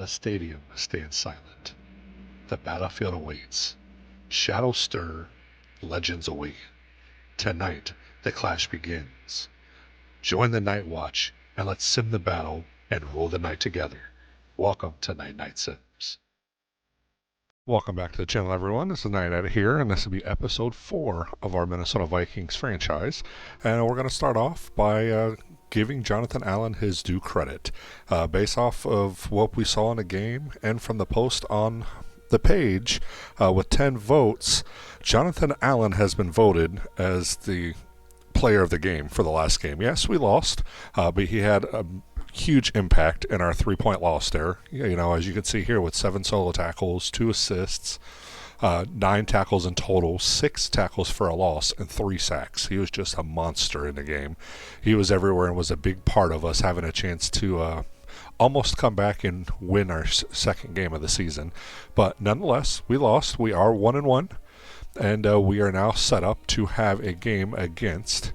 The stadium stands silent. The battlefield awaits. Shadows stir, legends await. Tonight, the clash begins. Join the Night Watch and let's sim the battle and rule the night together. Welcome to NightKnightSims. Welcome back to the channel, everyone. This is Night here, and this will be episode 4 of our Minnesota Vikings franchise. And we're going to start off by giving Jonathan Allen his due credit. Based off of what we saw in the game and from the post on the page, with 10 votes, Jonathan Allen has been voted as the player of the game for the last game. Yes, we lost, but he had a huge impact in our 3-point loss there. You know, as you can see here, with 7 solo tackles, 2 assists, 9 tackles in total, 6 tackles for a loss, and 3 sacks. He was just a monster in the game. He was everywhere and was a big part of us having a chance to almost come back and win our second game of the season. But nonetheless, we lost. We are 1-1, and we are now set up to have a game against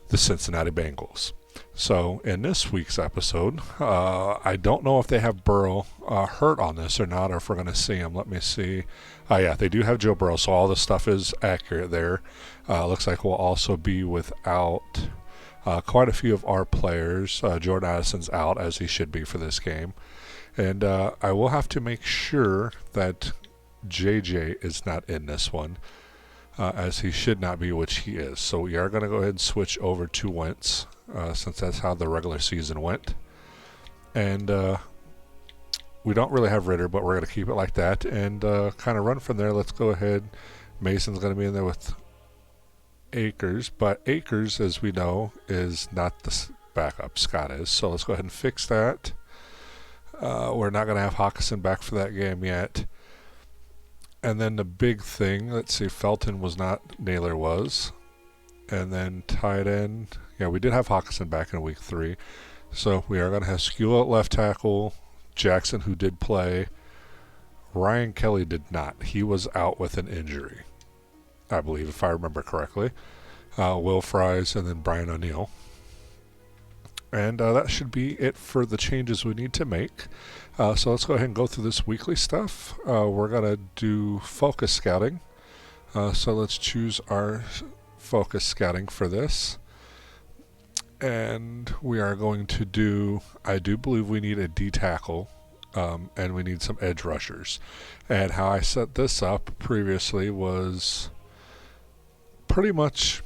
the Cincinnati Bengals. So in this week's episode, I don't know if they have Burrow hurt on this or not, or if we're going to see him. Let me see. Yeah, they do have Joe Burrow, so all this stuff is accurate there. Looks like we'll also be without quite a few of our players. Jordan Addison's out, as he should be for this game. And I will have to make sure that JJ is not in this one, as he should not be, which he is. So we are going to go ahead and switch over to Wentz, since that's how the regular season went. And we don't really have Ritter, but we're going to keep it like that and kind of run from there. Let's go ahead. Mason's going to be in there with Akers, but Akers, as we know, is not the backup. Scott is. So let's go ahead and fix that. We're not going to have Hawkinson back for that game yet. And then the big thing, let's see, Felton was not, Naylor was. And then tight end, yeah, we did have Hawkinson back in week 3. So we are going to have Skula at left tackle, Jackson, who did play. Ryan Kelly did not. He was out with an injury, I believe, if I remember correctly. Will Fries, and then Brian O'Neill. And that should be it for the changes we need to make. So let's go ahead and go through this weekly stuff. We're going to do focus scouting. So let's choose our focus scouting for this. And we are going to do, I do believe we need a D tackle, and we need some edge rushers. And how I set this up previously was pretty much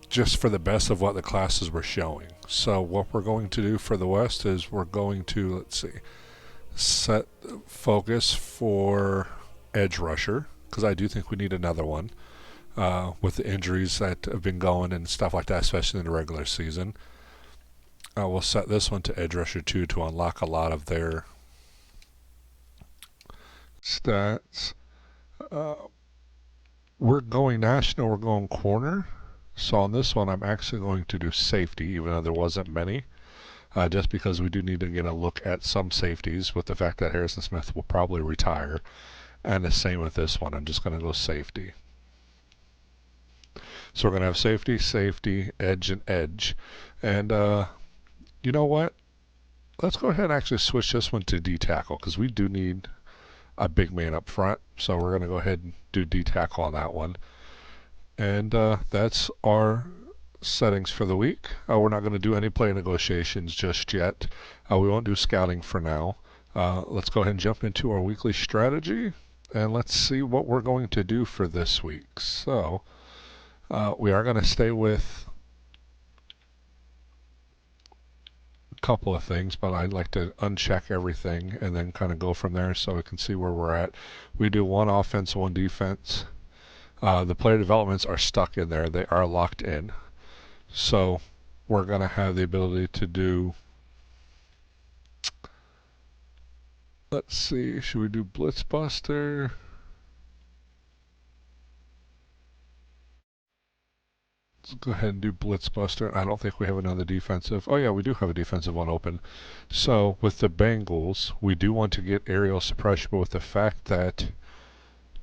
just for the best of what the classes were showing. So what we're going to do for the West is we're going to, let's see, set focus for edge rusher, because I do think we need another one with the injuries that have been going and stuff like that, especially in the regular season. We'll set this one to edge rusher 2 to unlock a lot of their stats. We're going national, we're going corner. So on this one, I'm actually going to do safety, even though there wasn't many, just because we do need to get a look at some safeties with the fact that Harrison Smith will probably retire. And the same with this one. I'm just going to go safety. So we're going to have safety, safety, edge, and edge. And you know what? Let's go ahead and actually switch this one to D tackle, because we do need a big man up front. So we're going to go ahead and do D tackle on that one. And that's our settings for the week. We're not going to do any play negotiations just yet. We won't do scouting for now. Let's go ahead and jump into our weekly strategy, and let's see what we're going to do for this week. So we are going to stay with a couple of things, but I'd like to uncheck everything and then kind of go from there so we can see where we're at. We do 1 offense, 1 defense. The player developments are stuck in there. They are locked in. So we're going to have the ability to do, let's see, should we do Blitzbuster? Let's go ahead and do Blitzbuster. I don't think we have another defensive. Oh yeah, we do have a defensive one open. So with the Bengals, we do want to get aerial suppression, but with the fact that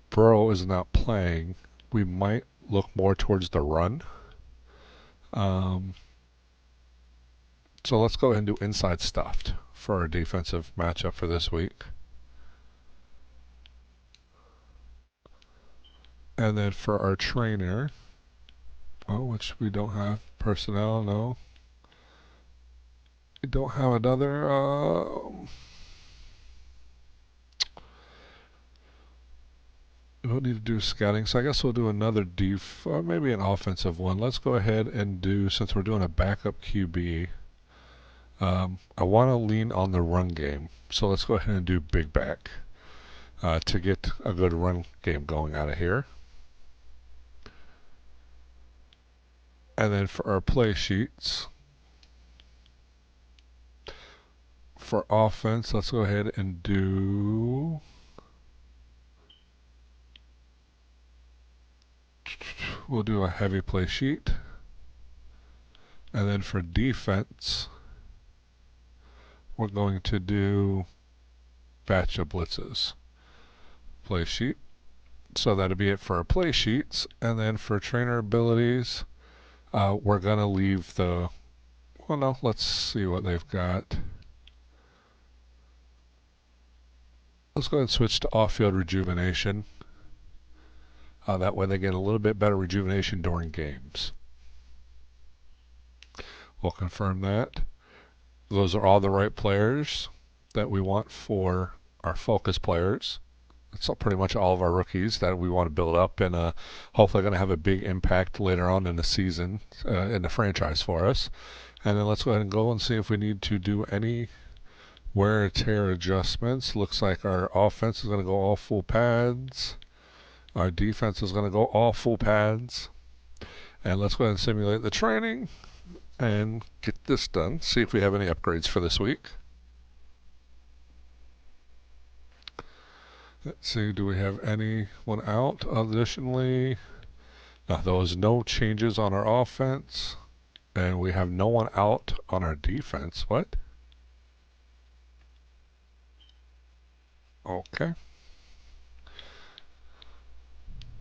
Burrow is not playing, we might look more towards the run. So let's go ahead and do inside stuffed. for our defensive matchup for this week. And then for our trainer, which we don't have personnel, no. We don't have another, we don't need to do scouting, so I guess we'll do another maybe an offensive one. Let's go ahead and do, since we're doing a backup QB, I want to lean on the run game. So let's go ahead and do big back to get a good run game going out of here. And then for our play sheets, for offense, let's go ahead and do, we'll do a heavy play sheet. And then for defense, we're going to do batch of blitzes. Play sheet. So that'll be it for our play sheets. And then for trainer abilities, we're going to leave the, well, no, let's see what they've got. Let's go ahead and switch to off-field rejuvenation. That way they get a little bit better rejuvenation during games. We'll confirm that. Those are all the right players that we want for our focus players. That's pretty much all of our rookies that we want to build up, and hopefully going to have a big impact later on in the season in the franchise for us. And then let's go ahead and go and see if we need to do any wear and tear adjustments. Looks like our offense is going to go all full pads. Our defense is going to go all full pads. And let's go ahead and simulate the training and get this done. See if we have any upgrades for this week. Let's see, do we have anyone out additionally? No, there was no changes on our offense. And we have no one out on our defense. What? Okay.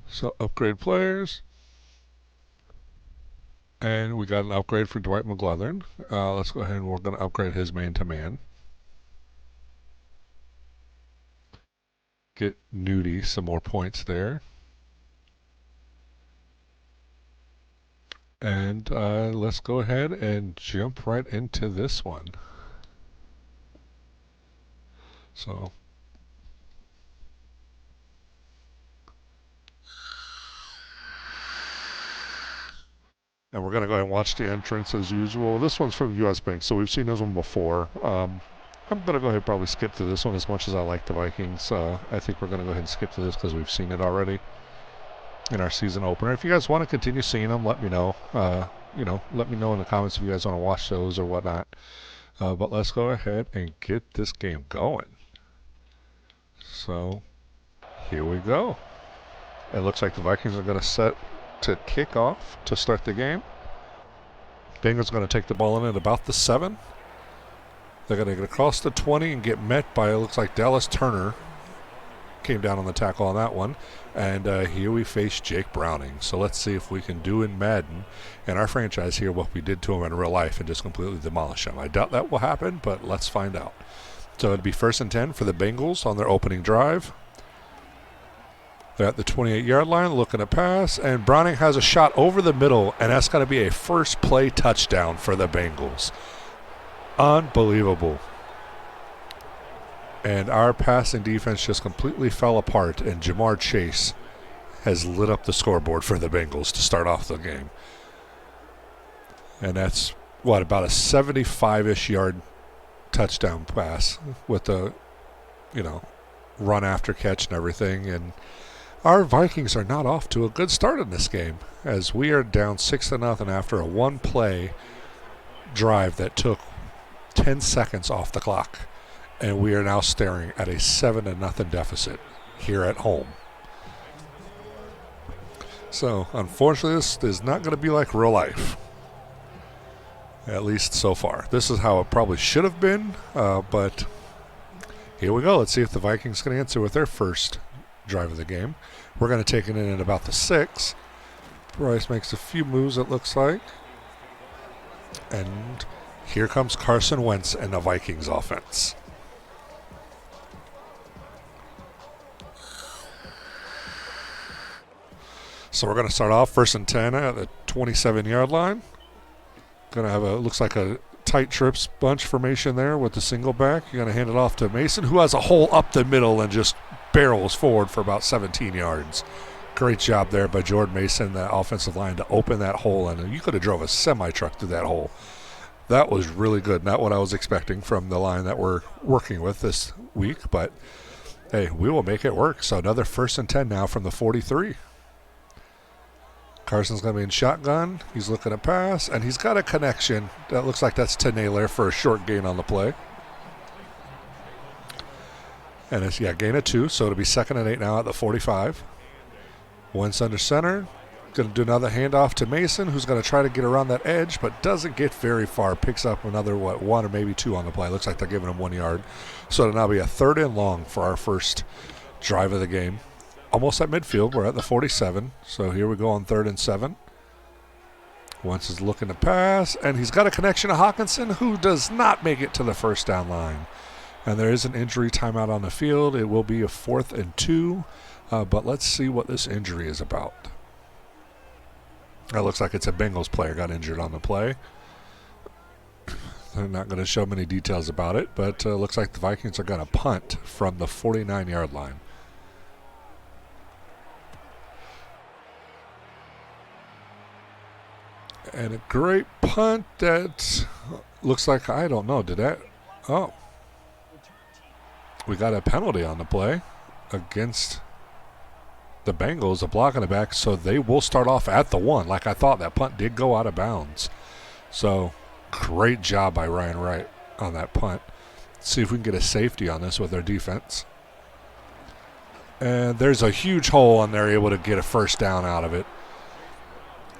So upgrade players. And we got an upgrade for Dwight McGlothern. Let's go ahead and we're going to upgrade his man-to-man. Get Nudie some more points there. And let's go ahead and jump right into this one. So and we're going to go ahead and watch the entrance as usual. This one's from US Bank, so we've seen this one before. I'm going to go ahead and probably skip to this one as much as I like the Vikings. I think we're going to go ahead and skip to this because we've seen it already in our season opener. If you guys want to continue seeing them, let me know. Let me know in the comments if you guys want to watch those or whatnot. But let's go ahead and get this game going. So here we go. It looks like the Vikings are going to set to kick off to start the game. Bengals going to take the ball in at about the 7. They're going to get across the 20 and get met by, it looks like Dallas Turner came down on the tackle on that one. And here we face Jake Browning. So let's see if we can do in Madden and our franchise here what we did to him in real life and just completely demolish him. I doubt that will happen, but let's find out. So it'd be 1st and 10 for the Bengals on their opening drive. They're at the 28-yard line looking to pass, and Browning has a shot over the middle, and that's going to be a first play touchdown for the Bengals. Unbelievable. And our passing defense just completely fell apart, and Jamar Chase has lit up the scoreboard for the Bengals to start off the game. And that's, about a 75-ish yard touchdown pass with the, run after catch and everything. And our Vikings are not off to a good start in this game, as we are down 6-0 after a one-play drive that took 10 seconds off the clock. And we are now staring at a 7-0 deficit here at home. So, unfortunately, this is not going to be like real life. At least so far. This is how it probably should have been, but here we go. Let's see if the Vikings can answer with their first drive of the game. We're going to take it in at about the 6. Bryce makes a few moves, it looks like. And Here comes Carson Wentz and the Vikings offense. So we're going to start off 1st and 10 at the 27-yard line. Going to have looks like a tight trips bunch formation there with the single back. You're going to hand it off to Mason, who has a hole up the middle and just barrels forward for about 17 yards. Great job there by Jordan Mason, the offensive line, to open that hole, and you could have drove a semi-truck through that hole. That was really good. Not what I was expecting from the line that we're working with this week, but hey, we will make it work. So another 1st and 10 now from the 43. Carson's going to be in shotgun. He's looking to pass, and he's got a connection. That looks like that's to Naylor for a short gain on the play. And it's, gain of 2, so it'll be 2nd and 8 now at the 45. Wentz under center. Going to do another handoff to Mason, who's going to try to get around that edge, but doesn't get very far. Picks up another, 1 or maybe 2 on the play. Looks like they're giving him 1 yard. So it'll now be a 3rd and long for our first drive of the game. Almost at midfield. We're at the 47. So here we go on 3rd and 7. Wentz is looking to pass, and he's got a connection to Hawkinson, who does not make it to the 1st down line. And there is an injury timeout on the field. It will be a 4th and 2. But let's see what this injury is about. It looks like it's a Bengals player got injured on the play. They're not going to show many details about it, but looks like the Vikings are going to punt from the 49-yard line. And a great punt that looks like, I don't know, we got a penalty on the play against the Bengals, a block on the back, so they will start off at the 1. Like I thought, that punt did go out of bounds. So great job by Ryan Wright on that punt. Let's see if we can get a safety on this with our defense. And there's a huge hole, and they're able to get a 1st down out of it.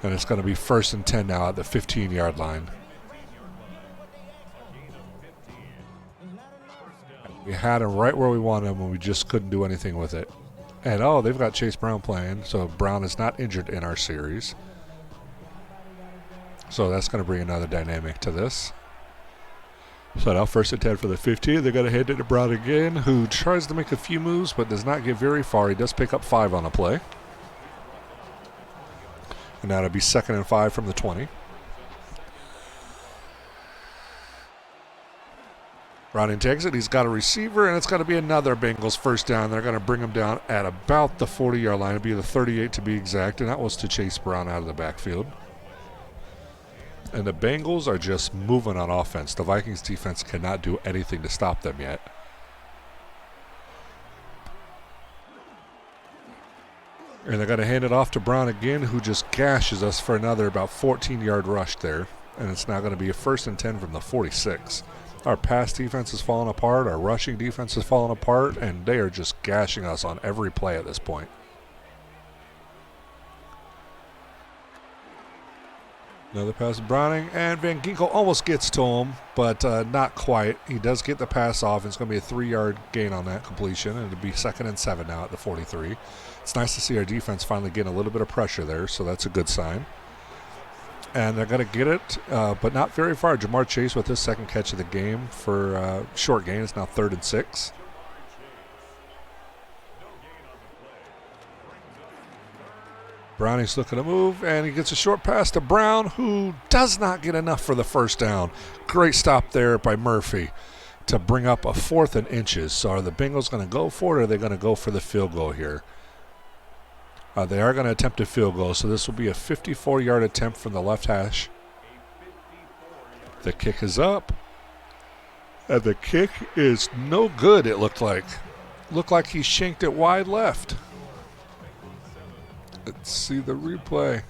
And it's going to be 1st and 10 now at the 15-yard line. We had him right where we wanted him, and we just couldn't do anything with it. And, they've got Chase Brown playing, so Brown is not injured in our series. So that's going to bring another dynamic to this. So now 1st and 10 for the 15. They're going to hand it to Brown again, who tries to make a few moves but does not get very far. He does pick up 5 on the play. And now it'll be 2nd and 5 from the 20. Browning takes it. He's got a receiver, and it's going to be another Bengals 1st down. They're going to bring him down at about the 40-yard line. It'll be the 38 to be exact, and that was to Chase Brown out of the backfield. And the Bengals are just moving on offense. The Vikings defense cannot do anything to stop them yet. And they're going to hand it off to Brown again, who just gashes us for another about 14-yard rush there. And it's now going to be a 1st and 10 from the 46. Our pass defense is falling apart. Our rushing defense is falling apart. And they are just gashing us on every play at this point. Another pass to Browning. And Van Ginkel almost gets to him, but not quite. He does get the pass off. It's going to be a 3-yard gain on that completion. And it'll be 2nd and 7 now at the 43. It's nice to see our defense finally getting a little bit of pressure there, so that's a good sign. And they're going to get it, but not very far. Jamar Chase with his 2nd catch of the game for short gain. It's now 3rd and 6. Browning's looking to move, and he gets a short pass to Brown, who does not get enough for the 1st down. Great stop there by Murphy to bring up a 4th and inches. So are the Bengals going to go for it, or are they going to go for the field goal here? They are going to attempt a field goal, so this will be a 54-yard attempt from the left hash. The kick is up, and the kick is no good, it looked like. Looked like he shanked it wide left. Let's see the replay.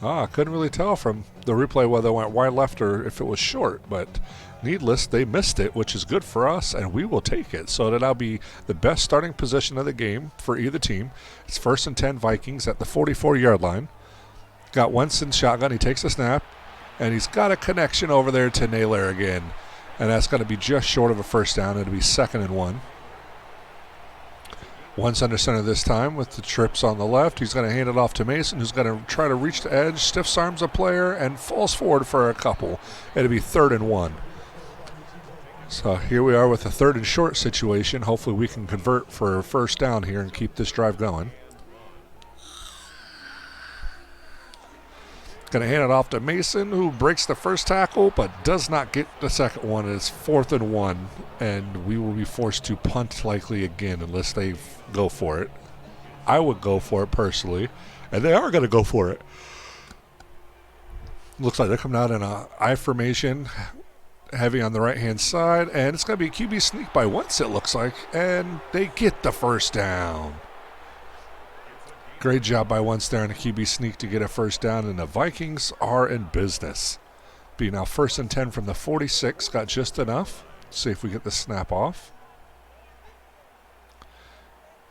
I couldn't really tell from the replay whether it went wide left or if it was short, but needless, they missed it, which is good for us, and we will take it. So it'll now be the best starting position of the game for either team. It's 1st and 10 Vikings at the 44-yard line. Got Wentz in shotgun. He takes a snap, and he's got a connection over there to Naylor again, and that's going to be just short of a 1st down. It'll be 2nd and 1. Wentz under center this time with the trips on the left. He's going to hand it off to Mason, who's going to try to reach the edge, stiffs arms a player, and falls forward for a couple. It'll be 3rd and 1. So here we are with a 3rd and short situation. Hopefully we can convert for a first down here and keep this drive going. Going to hand it off to Mason, who breaks the first tackle but does not get the second one. It's 4th and 1, and we will be forced to punt likely again unless they go for it. I would go for it personally, and they are going to go for it. Looks like they're coming out in a I formation, heavy on the right-hand side, and it's going to be a QB sneak by Wentz, it looks like, and they get the first down. Great job by Wentz there on a QB sneak to get a first down, and the Vikings are in business. Be now 1st and 10 from the 46, got just enough. See if we get the snap off.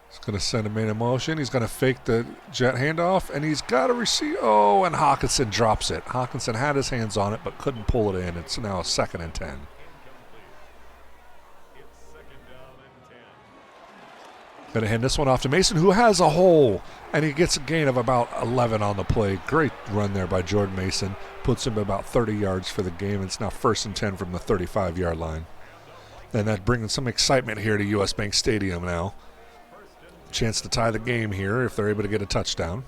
He's going to send a man in motion. He's going to fake the jet handoff, and he's got a receive. Oh, and Hawkinson drops it. Hawkinson had his hands on it, but couldn't pull it in. It's now 2nd and 10. Going to hand this one off to Mason, who has a hole, and he gets a gain of about 11 on the play. Great run there by Jordan Mason. Puts him about 30 yards for the game. It's now 1st and 10 from the 35-yard line. And that bringing some excitement here to U.S. Bank Stadium now. Chance to tie the game here if they're able to get a touchdown.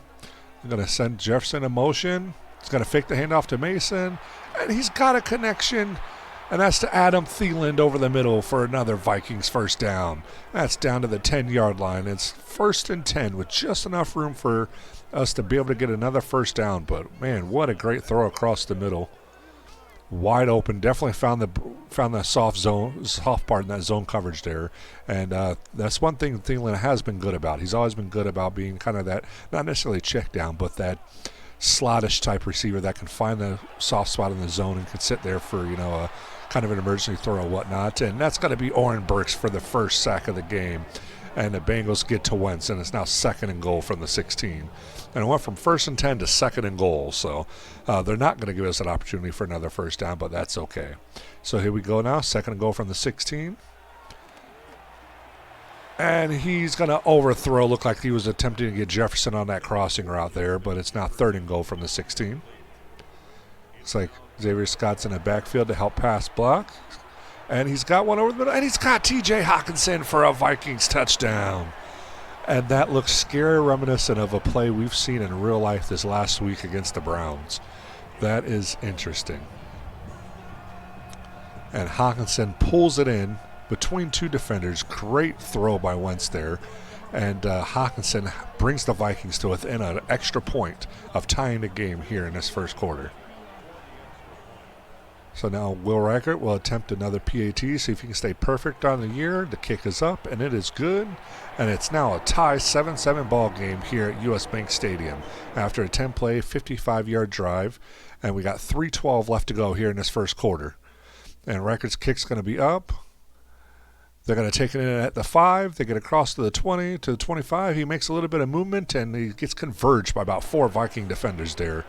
They're going to send Jefferson in motion. He's going to fake the handoff to Mason, and he's got a connection. And that's to Adam Thielen over the middle for another Vikings first down. That's down to the 10-yard line. It's 1st and 10 with just enough room for us to be able to get another first down. But, man, what a great throw across the middle. Wide open. Definitely found the soft part in that zone coverage there. And that's one thing Thielen has been good about. He's always been good about being kind of that, not necessarily check down, but that slottish type receiver that can find the soft spot in the zone and can sit there for, a kind of an emergency throw or whatnot. And that's got to be Oren Burks for the first sack of the game. And the Bengals get to Wentz, and it's now 2nd and goal from the 16. And it went from 1st and 10 to 2nd and goal. So they're not going to give us an opportunity for another first down, but that's okay. So here we go now, 2nd and goal from the 16. And he's going to overthrow. Looked like he was attempting to get Jefferson on that crossing route there, but it's now 3rd and goal from the 16. Looks like Xavier Scott's in the backfield to help pass block. And he's got one over the middle, and he's got T.J. Hawkinson for a Vikings touchdown. And that looks scary reminiscent of a play we've seen in real life this last week against the Browns. That is interesting. And Hawkinson pulls it in between 2 defenders. Great throw by Wentz there. And Hawkinson brings the Vikings to within an extra point of tying the game here in this first quarter. So now Will Reichert will attempt another PAT, see if he can stay perfect on the year. The kick is up, and it is good. And it's now a tie 7-7 ball game here at U.S. Bank Stadium after a 10-play, 55-yard drive. And we got 3:12 left to go here in this first quarter. And Reichert's kick's going to be up. They're going to take it in at the 5. They get across to the 20, to the 25. He makes a little bit of movement, and he gets converged by about 4 Viking defenders there.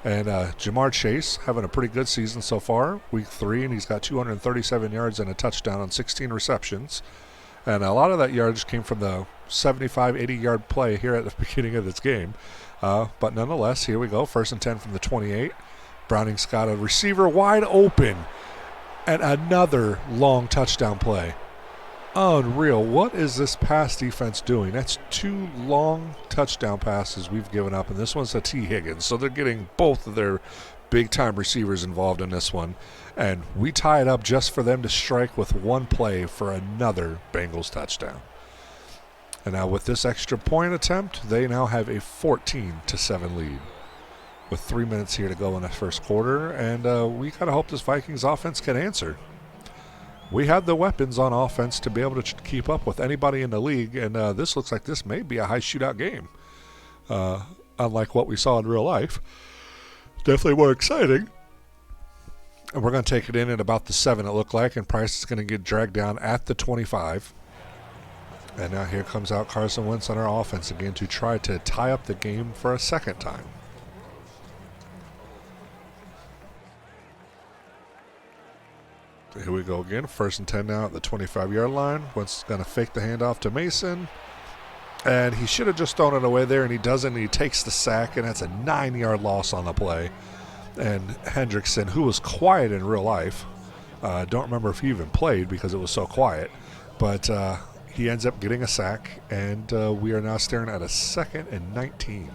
And Jamar Chase having a pretty good season so far, week 3, and he's got 237 yards and a touchdown on 16 receptions. And a lot of that yardage came from the 75, 80-yard play here at the beginning of this game. But nonetheless, here we go, 1st and 10 from the 28. Browning's got a receiver wide open, and another long touchdown play. Unreal. What is this pass defense doing? That's 2 long touchdown passes we've given up, and this one's a T. Higgins. So they're getting both of their big-time receivers involved in this one. And we tie it up just for them to strike with 1 play for another Bengals touchdown. And now with this extra point attempt, they now have a 14-7 lead with 3 minutes here to go in the first quarter. And we kind of hope this Vikings offense can answer. We have the weapons on offense to be able to keep up with anybody in the league, and this looks like this may be a high shootout game, unlike what we saw in real life. Definitely more exciting. And we're going to take it in at about the 7, it looked like, and Price is going to get dragged down at the 25. And now here comes out Carson Wentz on our offense again to try to tie up the game for a second time. Here we go again. 1st and 10 now at the 25-yard line. Wentz is going to fake the handoff to Mason. And he should have just thrown it away there, and he doesn't. And he takes the sack, and that's a 9-yard loss on the play. And Hendrickson, who was quiet in real life, don't remember if he even played because it was so quiet, but he ends up getting a sack, and we are now staring at a 2nd and 19.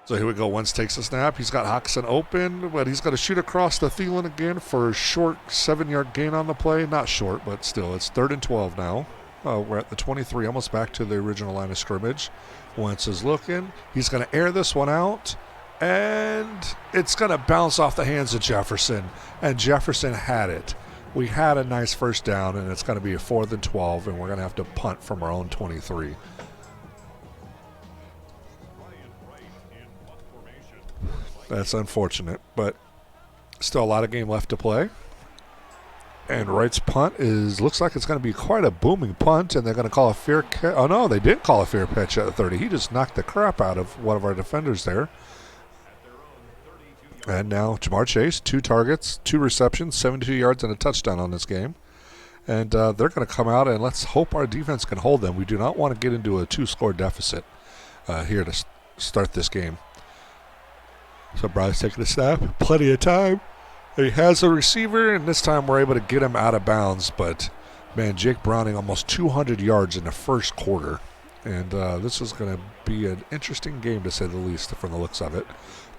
So here we go. Wentz takes a snap. He's got Hawkinson open, but he's going to shoot across to Thielen again for a short 7-yard gain on the play. Not short, but still, it's 3rd and 12 now. We're at the 23, almost back to the original line of scrimmage. Wentz is looking. He's going to air this one out, and it's going to bounce off the hands of Jefferson, and Jefferson had it. We had a nice first down, and it's going to be a 4th and 12, and we're going to have to punt from our own 23. That's unfortunate, but still a lot of game left to play. And Wright's punt looks like it's going to be quite a booming punt, and they're going to call a fair catch. Oh, no, they didn't call a fair catch at the 30. He just knocked the crap out of one of our defenders there. And now Jamar Chase, 2 targets, 2 receptions, 72 yards, and a touchdown on this game. And they're going to come out, and let's hope our defense can hold them. We do not want to get into a 2-score deficit here to start this game. So Bryce taking a snap, plenty of time. He has a receiver, and this time we're able to get him out of bounds. But, man, Jake Browning almost 200 yards in the first quarter. And this is going to be an interesting game, to say the least, from the looks of it.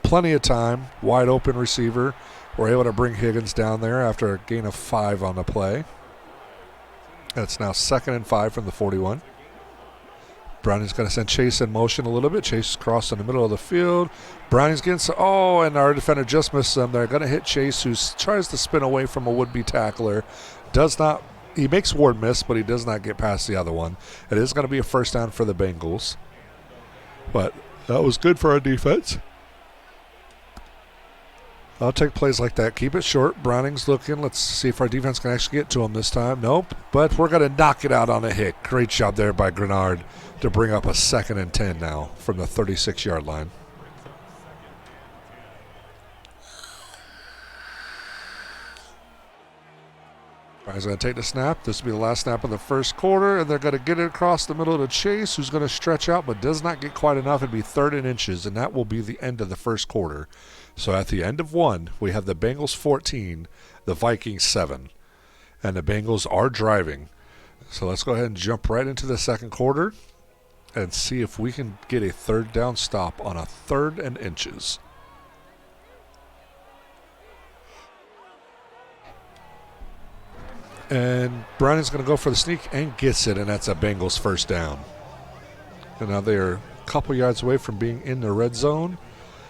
Plenty of time, wide open receiver. We're able to bring Higgins down there after a gain of 5 on the play. And it's now 2nd and 5 from the 41. Browning's going to send Chase in motion a little bit. Chase crossed in the middle of the field. Browning's getting and our defender just missed them. They're going to hit Chase, who tries to spin away from a would-be tackler. Does not. He makes Ward miss, but he does not get past the other one. It is going to be a first down for the Bengals. But that was good for our defense. I'll take plays like that. Keep it short. Browning's looking. Let's see if our defense can actually get to him this time. Nope. But we're going to knock it out on a hit. Great job there by Grenard to bring up a 2nd and 10 now from the 36-yard line. Browning's going to take the snap. This will be the last snap of the first quarter, and they're going to get it across the middle to Chase, who's going to stretch out but does not get quite enough. It'll be 3rd and inches, and that will be the end of the first quarter. So at the end of 1, we have the Bengals 14, the Vikings 7, and the Bengals are driving. So let's go ahead and jump right into the second quarter and see if we can get a 3rd down stop on a 3rd and inches. And Browning's going to go for the sneak and gets it, and that's a Bengals first down. And now they are a couple yards away from being in the red zone.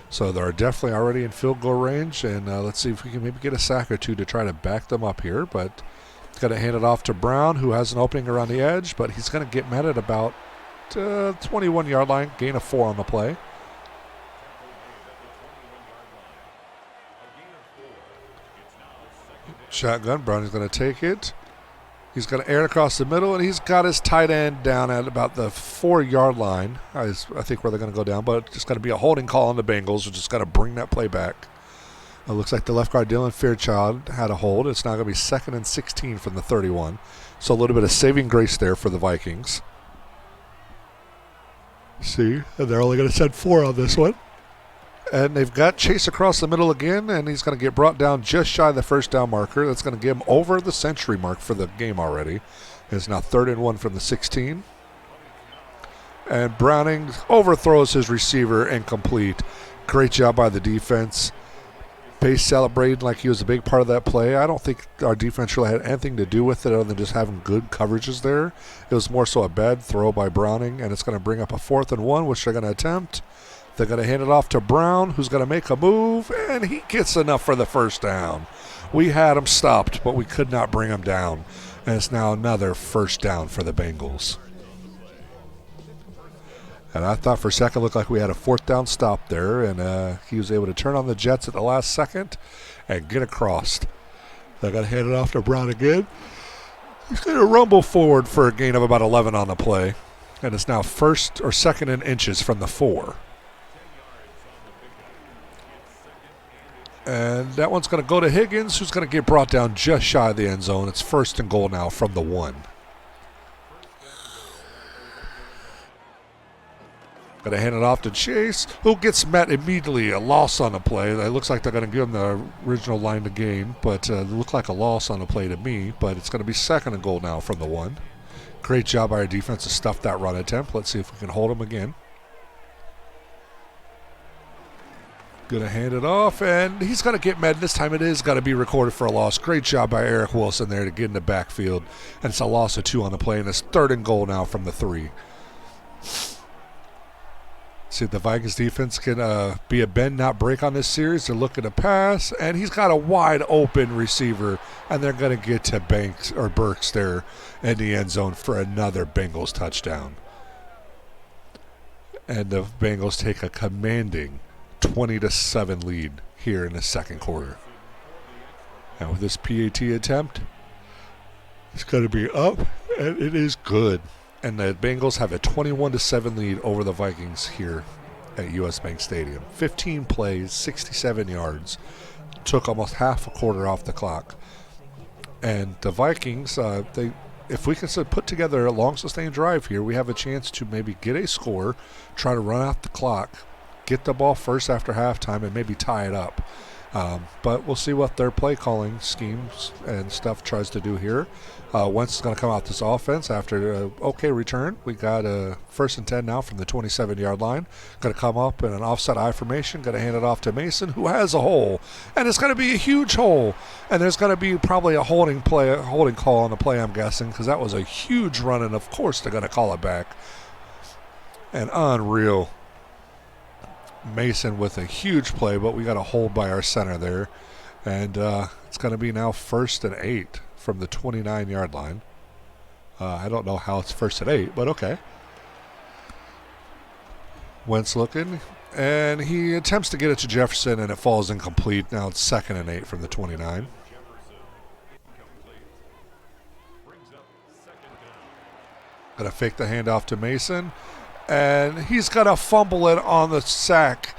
So they're definitely already in field goal range, and let's see if we can maybe get a sack or 2 to try to back them up here. But he's going to hand it off to Brown, who has an opening around the edge, but he's going to get met at about 21-yard line, gain of 4 on the play. Shotgun, Browning's going to take it. He's going to air it across the middle, and he's got his tight end down at about the 4-yard line. I think where they're going to go down, but it's going to be a holding call on the Bengals, which is going to bring that play back. It looks like the left guard, Dylan Fairchild, had a hold. It's now going to be 2nd and 16 from the 31. So a little bit of saving grace there for the Vikings. See, and they're only going to send 4 on this one. And they've got Chase across the middle again, and he's going to get brought down just shy of the first down marker. That's going to give him over the century mark for the game already. It's now 3rd and 1 from the 16. And Browning overthrows his receiver, incomplete. Great job by the defense. Pace celebrating like he was a big part of that play. I don't think our defense really had anything to do with it other than just having good coverages there. It was more so a bad throw by Browning, and it's going to bring up a 4th and 1, which they're going to attempt. They're going to hand it off to Brown, who's going to make a move, and he gets enough for the first down. We had him stopped, but we could not bring him down. And it's now another first down for the Bengals. And I thought for a second it looked like we had a 4th down stop there, and he was able to turn on the Jets at the last second and get across. They're going to hand it off to Brown again. He's going to rumble forward for a gain of about 11 on the play. And it's now 1st or 2nd and inches from the 4. And that one's going to go to Higgins, who's going to get brought down just shy of the end zone. It's 1st and goal now from the 1. Going to hand it off to Chase, who gets met immediately. A loss on the play. It looks like they're going to give him the original line to gain, but it looked like a loss on the play to me. But it's going to be 2nd and goal now from the 1. Great job by our defense to stuff that run attempt. Let's see if we can hold him again. Going to hand it off, and he's going to get met. This time it is going to be recorded for a loss. Great job by Eric Wilson there to get in the backfield. And it's a loss of 2 on the play, and it's 3rd and goal now from the 3. See if the Vikings defense can be a bend, not break on this series. They're looking to pass, and he's got a wide open receiver, and they're going to get to Banks or Burks there in the end zone for another Bengals touchdown. And the Bengals take a commanding 20-7 lead here in the 2nd quarter. And with this PAT attempt, it's going to be up, and it is good. And the Bengals have a 21-7 lead over the Vikings here at US Bank Stadium. 15 plays, 67 yards. Took almost half a quarter off the clock. And the Vikings, if we can put together a long sustained drive here, we have a chance to maybe get a score, try to run out the clock, get the ball first after halftime, and maybe tie it up. But we'll see what their play calling schemes and stuff tries to do here. Wentz is going to come out this offense after an okay return. We got a 1st and 10 now from the 27-yard line. Going to come up in an offset I formation. Going to hand it off to Mason, who has a hole. And it's going to be a huge hole. And there's going to be probably a holding call on the play, I'm guessing, because that was a huge run, and of course they're going to call it back. And unreal. Mason with a huge play, but we got a hold by our center there. And it's going to be now 1st and 8 from the 29-yard line. I don't know how it's 1st and 8, but okay. Wentz looking, and he attempts to get it to Jefferson, and it falls incomplete. Now it's 2nd and 8 from the 29. Going to fake the handoff to Mason. And he's going to fumble it on the sack.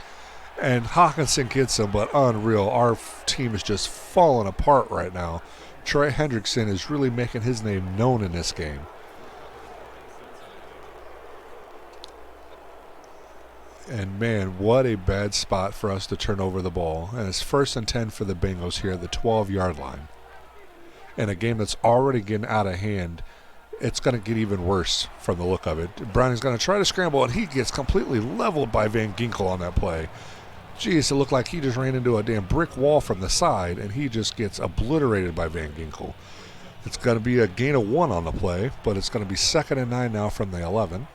And Hawkinson gets him, but unreal. Our team is just falling apart right now. Trey Hendrickson is really making his name known in this game. And, man, what a bad spot for us to turn over the ball. And it's 1st and 10 for the Bengals here at the 12-yard line. In a game that's already getting out of hand, it's going to get even worse from the look of it. Browning's going to try to scramble, and he gets completely leveled by Van Ginkel on that play. Jeez, it looked like he just ran into a damn brick wall from the side, and he just gets obliterated by Van Ginkel. It's going to be a gain of 1 on the play, but it's going to be 2nd and 9 now from the 11.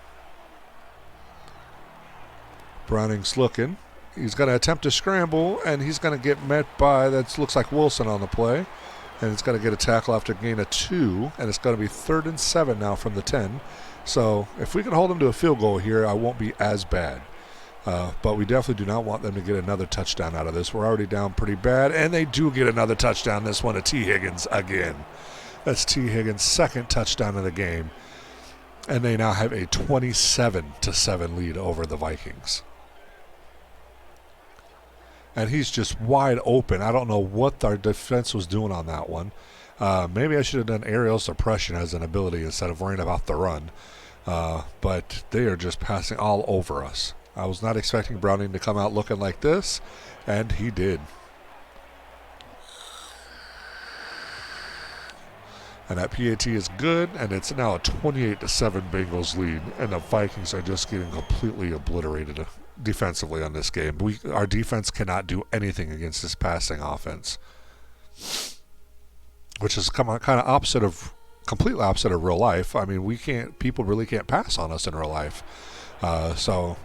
Browning's looking. He's going to attempt to scramble, and he's going to get met by, that looks like Wilson on the play. And it's going to get a tackle after a gain of 2, and it's going to be 3rd and 7 now from the 10. So if we can hold them to a field goal here, I won't be as bad. But we definitely do not want them to get another touchdown out of this. We're already down pretty bad, and they do get another touchdown. This one to T. Higgins again. That's T. Higgins' 2nd touchdown of the game. And they now have a 27-7 lead over the Vikings. And he's just wide open. I don't know what our defense was doing on that one. Maybe I should have done aerial suppression as an ability instead of worrying about the run. But they are just passing all over us. I was not expecting Browning to come out looking like this, and he did. And that PAT is good, and it's now a 28-7 Bengals lead, and the Vikings are just getting completely obliterated defensively on this game. Our defense cannot do anything against this passing offense, which is kind of completely opposite of real life. I mean, people really can't pass on us in real life. So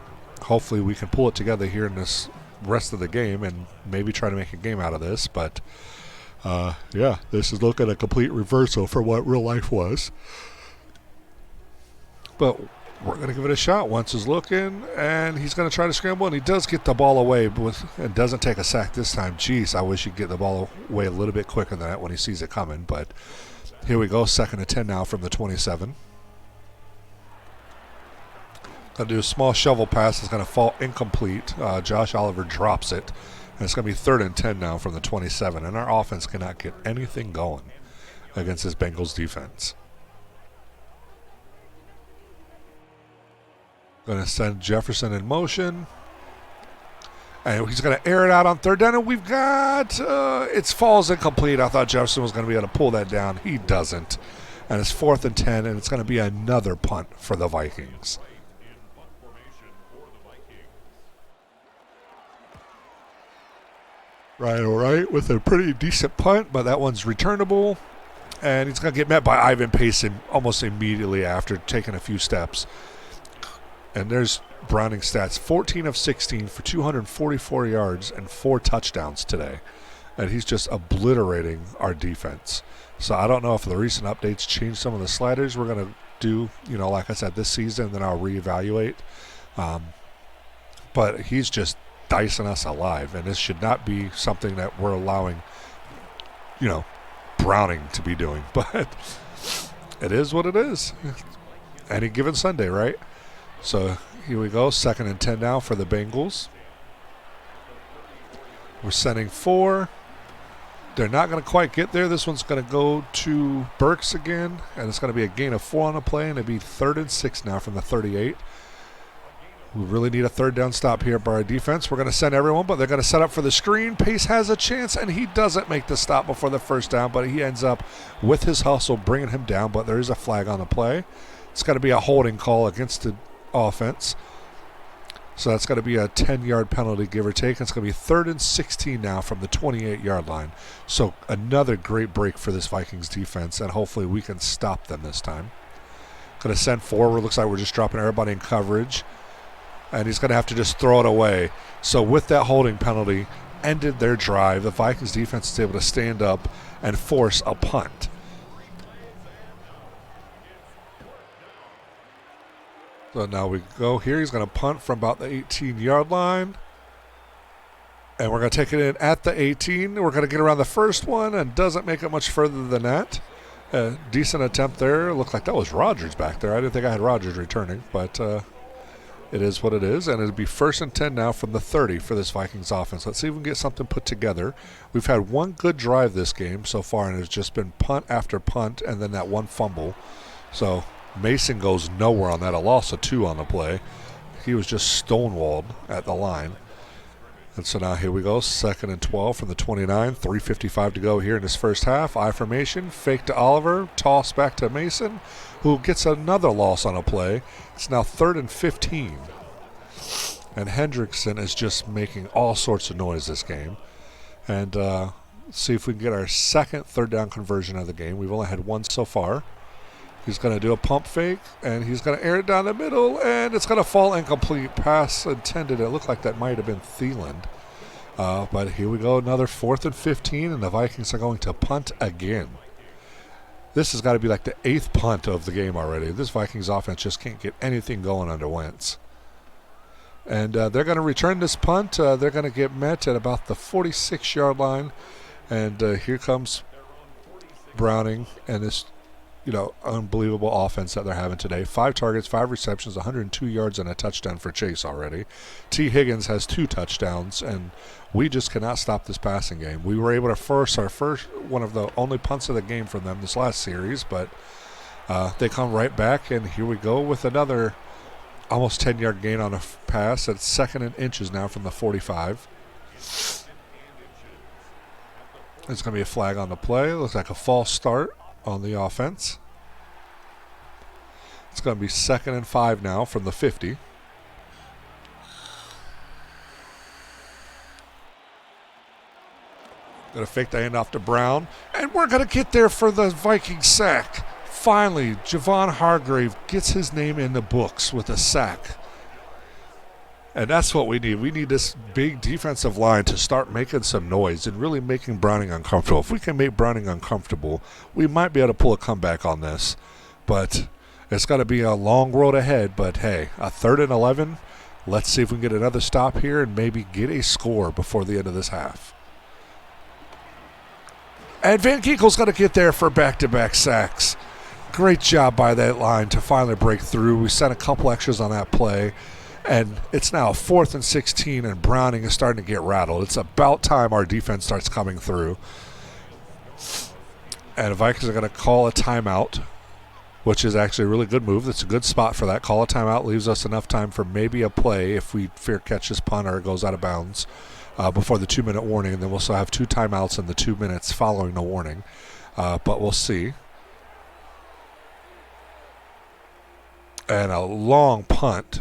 hopefully we can pull it together here in this rest of the game and maybe try to make a game out of this. But yeah, this is looking a complete reversal for what real life was. But we're going to give it a shot. Wentz is looking, and he's going to try to scramble, and he does get the ball away, and doesn't take a sack this time. Jeez, I wish he'd get the ball away a little bit quicker than that when he sees it coming. But here we go, 2nd and 10 now from the 27. Going to do a small shovel pass. It's going to fall incomplete. Josh Oliver drops it, And it's going to be 3rd and 10 now from the 27, and our offense cannot get anything going against this Bengals defense. Going to send Jefferson in motion. And he's going to air it out on 3rd down, and we've got, it falls incomplete. I thought Jefferson was going to be able to pull that down. He doesn't. And it's 4th and 10, and it's going to be another punt for the Vikings. Right, all right, with a pretty decent punt, but that one's returnable. And he's going to get met by Ivan Payson almost immediately after taking a few steps. And there's Browning stats, 14 of 16 for 244 yards and 4 touchdowns today. And he's just obliterating our defense. So I don't know if the recent updates changed some of the sliders we're going to do, like I said, this season, then I'll reevaluate. But he's just dicing us alive, and this should not be something that we're allowing, Browning to be doing. But it is what it is. Any given Sunday, right? So here we go, 2nd and 10 now for the Bengals. We're sending 4. They're not going to quite get there. This one's going to go to Burks again, and it's going to be a gain of 4 on the play, and it'll be 3rd and 6 now from the 38. We really need a 3rd down stop here by our defense. We're going to send everyone, but they're going to set up for the screen. Pace has a chance, and he doesn't make the stop before the 1st down, but he ends up with his hustle bringing him down, but there is a flag on the play. It's got to be a holding call against the offense. So that's going to be a 10-yard penalty, give or take. It's going to be 3rd and 16 now from the 28-yard line. So another great break for this Vikings defense, and hopefully we can stop them this time. Going to send forward. Looks like we're just dropping everybody in coverage. And he's going to have to just throw it away. So with that holding penalty, ended their drive. The Vikings defense is able to stand up and force a punt. So now we go here. He's going to punt from about the 18-yard line. And we're going to take it in at the 18. We're going to get around the first one and doesn't make it much further than that. Decent attempt there. Looked like that was Rodgers back there. I didn't think I had Rodgers returning, but it is what it is. And it'll be 1st and 10 now from the 30 for this Vikings offense. Let's see if we can get something put together. We've had one good drive this game so far, and it's just been punt after punt and then that one fumble. So Mason goes nowhere on that. A loss of 2 on the play. He was just stonewalled at the line. And so now here we go, 2nd and 12 from the 29. 3:55 to go here in this first half. I formation, fake to Oliver, toss back to Mason, who gets another loss on a play. It's now 3rd and 15. And Hendrickson is just making all sorts of noise this game. And see if we can get our second 3rd down conversion of the game. We've only had one so far. He's going to do a pump fake, and he's going to air it down the middle, and it's going to fall incomplete. Pass intended. It looked like that might have been Thielen. But here we go, another 4th and 15, and the Vikings are going to punt again. This has got to be like the 8th punt of the game already. This Vikings offense just can't get anything going under Wentz. And they're going to return this punt. They're going to get met at about the 46-yard line. And here comes Browning and this unbelievable offense that they're having today. 5 targets, 5 receptions, 102 yards, and a touchdown for Chase already. T. Higgins has 2 touchdowns, and we just cannot stop this passing game. We were able to force our first one of the only punts of the game from them this last series, but they come right back, and here we go with another almost 10-yard gain on a pass. It's 2nd and inches now from the 45. It's going to be a flag on the play. Looks like a false start on the offense. It's going to be 2nd and 5 now from the 50. Going to fake the handoff to Brown, and we're going to get there for the Viking sack. Finally, Javon Hargrave gets his name in the books with a sack. And that's what we need. We need this big defensive line to start making some noise and really making Browning uncomfortable. If we can make Browning uncomfortable, we might be able to pull a comeback on this. But it's got to be a long road ahead. But, hey, a 3rd and 11. Let's see if we can get another stop here and maybe get a score before the end of this half. And Van Ginkel's going to get there for back-to-back sacks. Great job by that line to finally break through. We sent a couple extras on that play. And it's now 4th and 16, and Browning is starting to get rattled. It's about time our defense starts coming through. And the Vikings are going to call a timeout, which is actually a really good move. That's a good spot for that. Call a timeout leaves us enough time for maybe a play if we fair catch this punt or it goes out of bounds before the 2-minute warning. And then we'll still have 2 timeouts in the 2 minutes following the warning. But we'll see. And a long punt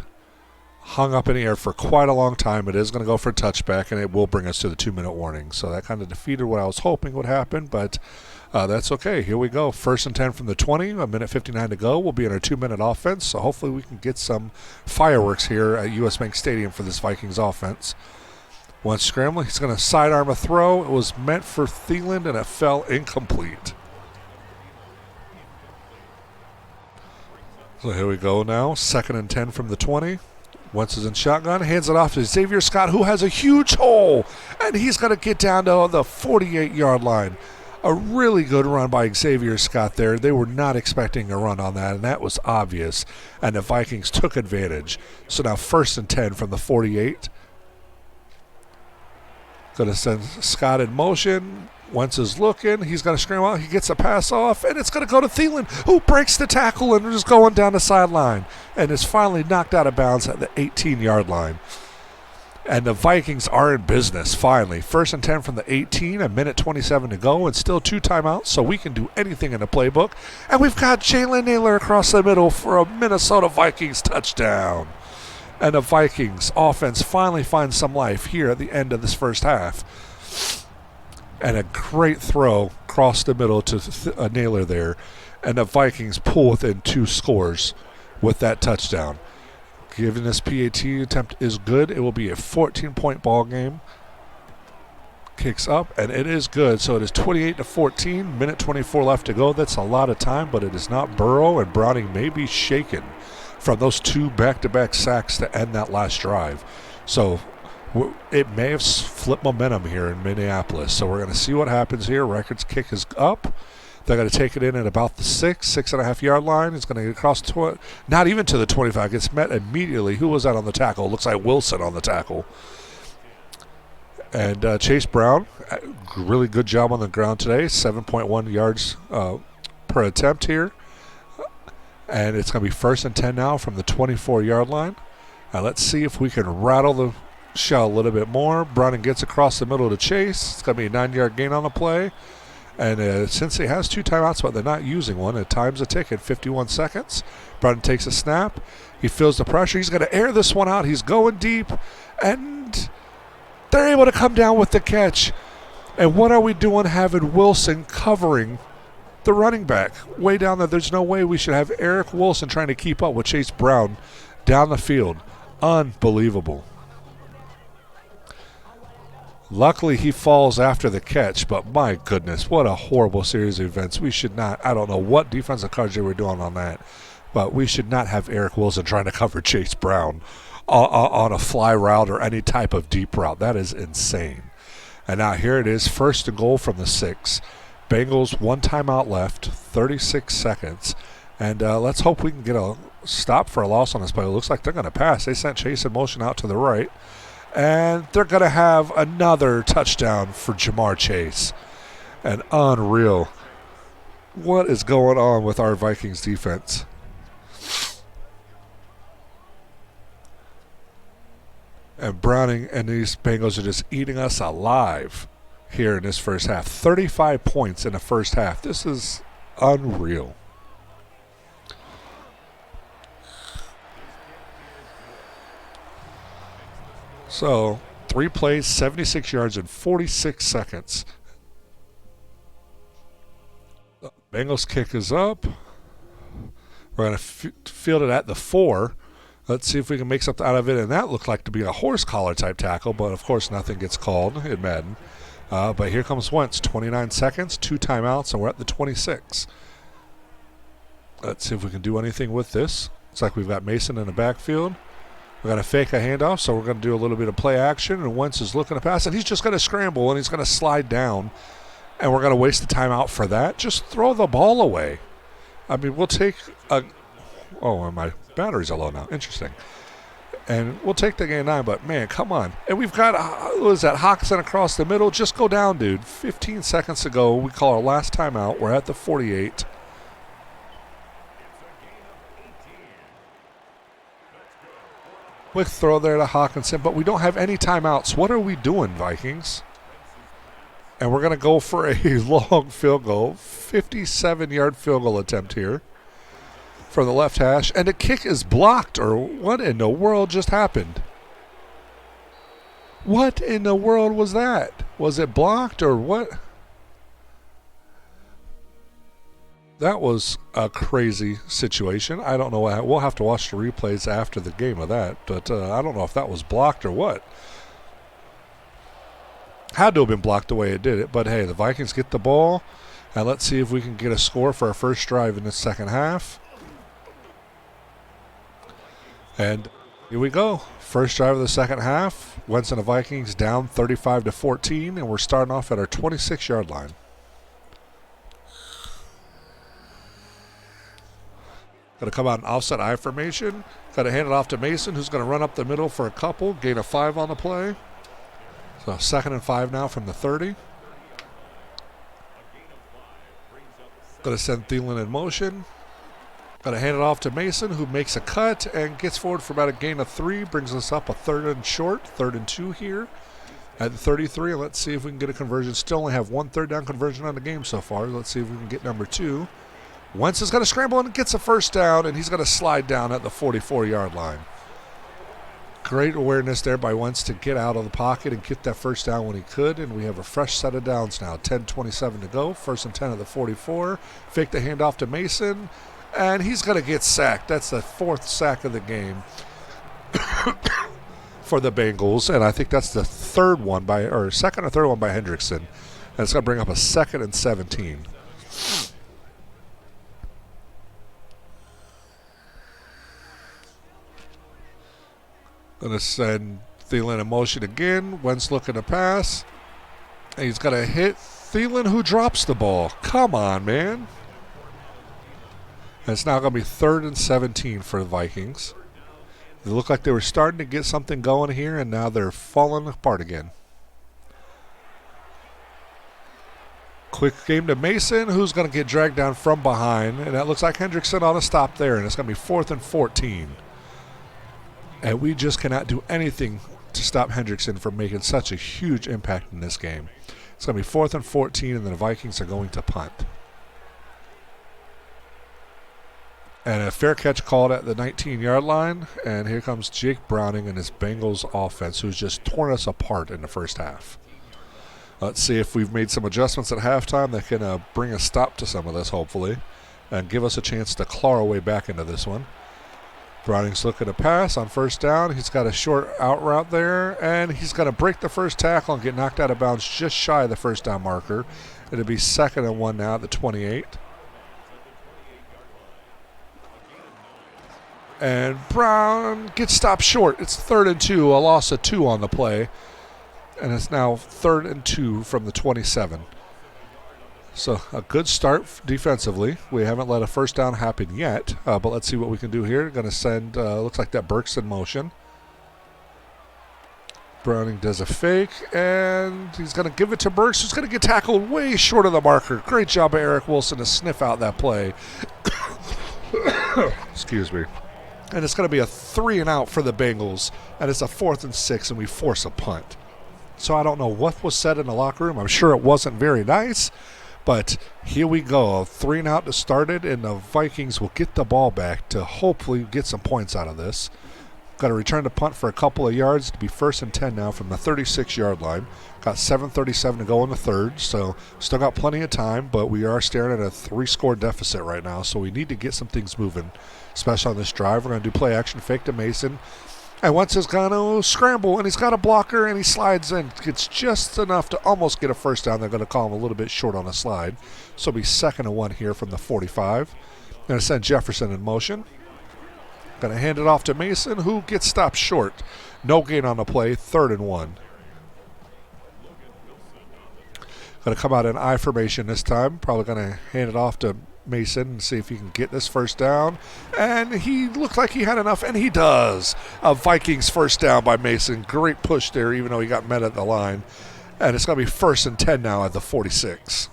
hung up in the air for quite a long time. It is going to go for a touchback, and it will bring us to the 2-minute warning. So that kind of defeated what I was hoping would happen, but that's okay. Here we go. 1st and 10 from the 20, a minute 59 to go. We'll be in our 2-minute offense, so hopefully we can get some fireworks here at US Bank Stadium for this Vikings offense. One scrambling. He's going to sidearm a throw. It was meant for Thielen, and it fell incomplete. So here we go now. 2nd and 10 from the 20. Wentz is in shotgun, hands it off to Xavier Scott, who has a huge hole, and he's going to get down to the 48-yard line. A really good run by Xavier Scott there. They were not expecting a run on that, and that was obvious, and the Vikings took advantage. So now 1st and 10 from the 48. Going to send Scott in motion. Wentz is looking. He's going to scramble out. He gets a pass off, and it's going to go to Thielen, who breaks the tackle and is going down the sideline and is finally knocked out of bounds at the 18-yard line. And the Vikings are in business, finally. 1st and 10 from the 18, a minute 27 to go, and still 2 timeouts, so we can do anything in the playbook. And we've got Jalen Naylor across the middle for a Minnesota Vikings touchdown. And the Vikings offense finally finds some life here at the end of this first half. And a great throw across the middle to Naylor there. And the Vikings pull within 2 scores with that touchdown. Given this PAT attempt is good, it will be a 14-point ball game. Kicks up, and it is good. So it is 28-14, minute 24 left to go. That's a lot of time, but it is not Burrow, and Browning may be shaken from those 2 back-to-back sacks to end that last drive. So it may have flipped momentum here in Minneapolis. So we're going to see what happens here. Records kick is up. They're going to take it in at about the 6.5-yard line. It's going to get across, not even to the 25. Gets met immediately. Who was that on the tackle? Looks like Wilson on the tackle. And Chase Brown, really good job on the ground today. 7.1 yards per attempt here. And it's going to be 1st and 10 now from the 24-yard line. Now let's see if we can rattle the shell a little bit more. Browning gets across the middle to Chase. It's going to be a 9-yard gain on the play. And since he has 2 timeouts, but they're not using one, it times the ticket, 51 seconds. Browning takes a snap. He feels the pressure. He's going to air this one out. He's going deep. And they're able to come down with the catch. And what are we doing having Wilson covering the running back way down there? There's no way we should have Eric Wilson trying to keep up with Chase Brown down the field. Unbelievable. Luckily, he falls after the catch, but my goodness, what a horrible series of events. We should not, I don't know what defensive coverage they were doing on that, but we should not have Eric Wilson trying to cover Chase Brown on a fly route or any type of deep route. That is insane. And now here it is, 1st and goal from the 6. Bengals, 1 timeout left, 36 seconds. And let's hope we can get a stop for a loss on this play. It looks like they're going to pass. They sent Chase in motion out to the right. And they're going to have another touchdown for Jamar Chase. And unreal. What is going on with our Vikings defense? And Browning and these Bengals are just eating us alive here in this first half. 35 points in the first half. This is unreal. So, 3 plays, 76 yards in 46 seconds. Bengals kick is up. We're going to field it at the 4. Let's see if we can make something out of it. And that looked like to be a horse collar type tackle, but of course nothing gets called in Madden. But here comes Wentz. 29 seconds, 2 timeouts, and we're at the 26. Let's see if we can do anything with this. Looks like we've got Mason in the backfield. We're going to fake a handoff, so we're going to do a little bit of play action. And Wentz is looking to pass, and he's just going to scramble, and he's going to slide down. And we're going to waste the timeout for that. Just throw the ball away. I mean, we'll take a... Oh, and my batteries are low now. Interesting. And we'll take the game 9, but man, come on. And we've got, what is that, Hawkinson across the middle. Just go down, dude. 15 seconds to go. We call our last timeout. We're at the 48. Quick throw there to Hawkinson, but we don't have any timeouts. What are we doing, Vikings? And we're going to go for a long field goal. 57-yard field goal attempt here from the left hash. And the kick is blocked, or what in the world just happened? What in the world was that? Was it blocked or what? That was a crazy situation. I don't know. We'll have to watch the replays after the game of that. But I don't know if that was blocked or what. Had to have been blocked the way it did it. But hey, the Vikings get the ball. And let's see if we can get a score for our first drive in the second half. And here we go. First drive of the second half. Wentz and the Vikings down 35-14. And we're starting off at our 26-yard line. Going to come out in offset I formation. Got to hand it off to Mason, who's going to run up the middle for a couple. Gain of 5 on the play. So 2nd and 5 now from the 30. Going to send Thielen in motion. Got to hand it off to Mason, who makes a cut and gets forward for about a gain of 3. Brings us up a 3rd and short, 3rd and 2 here at the 33. Let's see if we can get a conversion. Still only have 1 third down conversion on the game so far. Let's see if we can get number 2. Wentz is going to scramble and gets a first down, and he's going to slide down at the 44-yard line. Great awareness there by Wentz to get out of the pocket and get that first down when he could, and we have a fresh set of downs now. 10:27 to go, 1st and 10 at the 44. Fake the handoff to Mason, and he's going to get sacked. That's the 4th sack of the game for the Bengals, and I think that's the 2nd or 3rd one by Hendrickson. And it's going to bring up a 2nd and 17. Going to send Thielen in motion again. Wentz looking to pass. And he's going to hit Thielen, who drops the ball. Come on, man. And it's now going to be 3rd and 17 for the Vikings. They look like they were starting to get something going here, and now they're falling apart again. Quick game to Mason, who's going to get dragged down from behind. And that looks like Hendrickson ought to stop there, and it's going to be 4th and 14. And we just cannot do anything to stop Hendrickson from making such a huge impact in this game. It's going to be 4th and 14, and the Vikings are going to punt. And a fair catch called at the 19-yard line. And here comes Jake Browning and his Bengals offense, who's just torn us apart in the first half. Let's see if we've made some adjustments at halftime that can bring a stop to some of this, hopefully, and give us a chance to claw our way back into this one. Browning's looking to pass on 1st down. He's got a short out route there, and he's going to break the first tackle and get knocked out of bounds just shy of the 1st down marker. It'll be 2nd and 1 now at the 28. And Brown gets stopped short. It's 3rd and 2, a loss of 2 on the play. And it's now 3rd and 2 from the 27. So a good start defensively. We haven't let a first down happen yet, but let's see what we can do here. Going to send, looks like that Burke's in motion. Browning does a fake, and he's going to give it to Burks, who's going to get tackled way short of the marker. Great job by Eric Wilson to sniff out that play. Excuse me. And it's going to be a 3 and out for the Bengals, and it's a 4th and 6, and we force a punt. So I don't know what was said in the locker room. I'm sure it wasn't very nice. But here we go, 3 and out to start it, and the Vikings will get the ball back to hopefully get some points out of this. Got to return to punt for a couple of yards to be 1st and 10 now from the 36-yard line. Got 7:37 to go in the 3rd, so still got plenty of time, but we are staring at a 3-score deficit right now, so we need to get some things moving, especially on this drive. We're going to do play action, fake to Mason. And once he's going to scramble, and he's got a blocker, and he slides in. Gets just enough to almost get a first down. They're going to call him a little bit short on the slide. So it'll be 2nd and 1 here from the 45. Going to send Jefferson in motion. Going to hand it off to Mason, who gets stopped short. No gain on the play, 3rd and 1. Going to come out in I formation this time. Probably going to hand it off to Mason and see if he can get this first down. And he looked like he had enough, and he does. A Vikings first down by Mason. Great push there, even though he got met at the line. And it's going to be 1st and 10 now at the 46.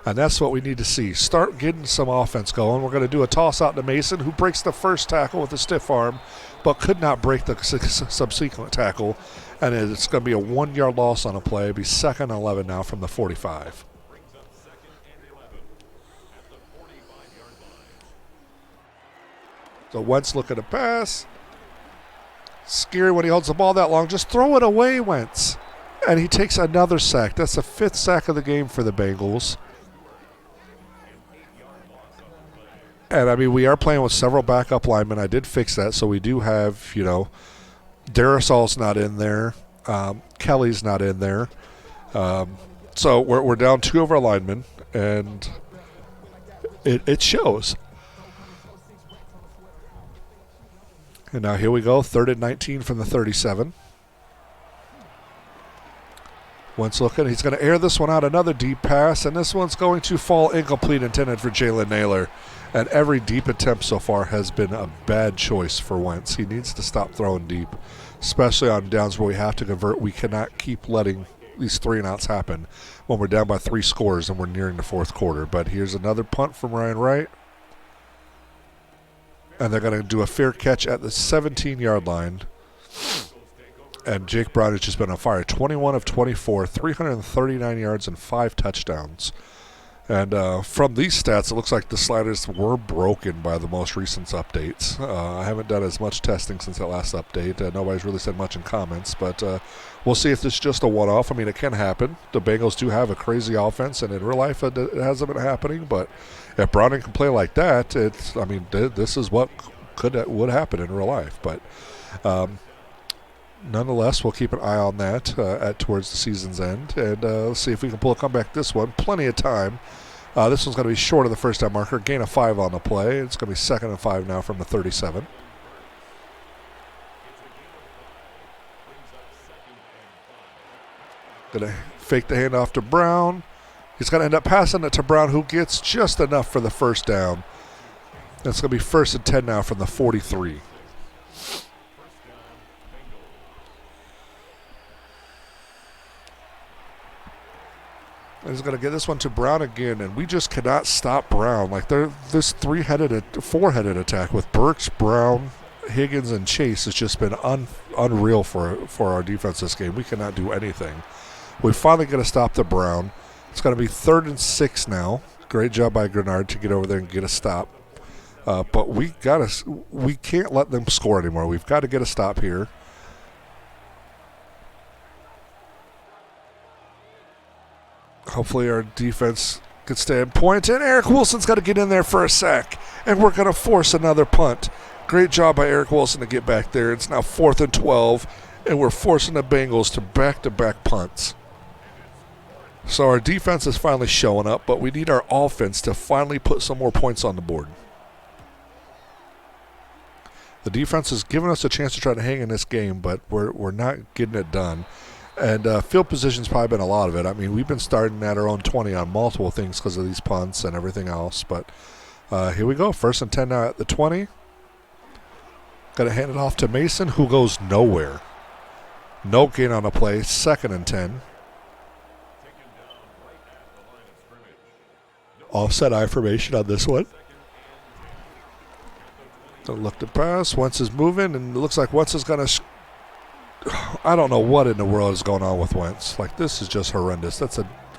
And that's what we need to see. Start getting some offense going. We're going to do a toss out to Mason, who breaks the first tackle with a stiff arm, but could not break the subsequent tackle. And it's going to be a 1-yard loss on a play. It'll be 2nd and 11 now from the 45. So Wentz looking to pass. Scary when he holds the ball that long. Just throw it away, Wentz. And he takes another sack. That's the 5th sack of the game for the Bengals. And, I mean, we are playing with several backup linemen. I did fix that, so we do have, Darisol's not in there. Kelly's not in there. So we're down 2 of our linemen, and it shows. And now here we go, 3rd and 19 from the 37. Wentz looking. He's going to air this one out, another deep pass, and this one's going to fall incomplete, intended for Jalen Naylor. And every deep attempt so far has been a bad choice for Wentz. He needs to stop throwing deep, especially on downs where we have to convert. We cannot keep letting these 3-and-outs happen when we're down by 3 scores and we're nearing the 4th quarter. But here's another punt from Ryan Wright. And they're going to do a fair catch at the 17-yard line. And Jake Brown has just been on fire. 21 of 24, 339 yards and 5 touchdowns. And from these stats, it looks like the sliders were broken by the most recent updates. I haven't done as much testing since that last update. Nobody's really said much in comments, but we'll see if this is just a one-off. I mean, it can happen. The Bengals do have a crazy offense, and in real life it hasn't been happening. But if Browning can play like that, this is what would happen in real life. But nonetheless, we'll keep an eye on that towards the season's end, and let's see if we can pull a comeback this one. Plenty of time. This one's going to be short of the first down marker. Gain of 5 on the play. It's going to be 2nd and 5 now from the 37. Going to fake the handoff to Brown. He's going to end up passing it to Brown, who gets just enough for the first down. It's going to be 1st and 10 now from the 43. He's going to get this one to Brown again, and we just cannot stop Brown. Like, this 4-headed attack with Burks, Brown, Higgins, and Chase has just been unreal for our defense this game. We cannot do anything. We finally got to stop the Brown. It's going to be 3rd and 6 now. Great job by Grenard to get over there and get a stop. But we can't let them score anymore. We've got to get a stop here. Hopefully our defense can stay in point. And Eric Wilson's got to get in there for a sack. And we're going to force another punt. Great job by Eric Wilson to get back there. It's now 4th and 12. And we're forcing the Bengals to back-to-back punts. So our defense is finally showing up, but we need our offense to finally put some more points on the board. The defense has given us a chance to try to hang in this game, but we're not getting it done. And field position's probably been a lot of it. I mean, we've been starting at our own 20 on multiple things because of these punts and everything else. But here we go. 1st and 10 now at the 20. Got to hand it off to Mason, who goes nowhere. No gain on the play. 2nd and 10. Offset eye formation on this one. Don't look to pass. Wentz is moving, and it looks like Wentz is going to... I don't know what in the world is going on with Wentz. Like, this is just horrendous.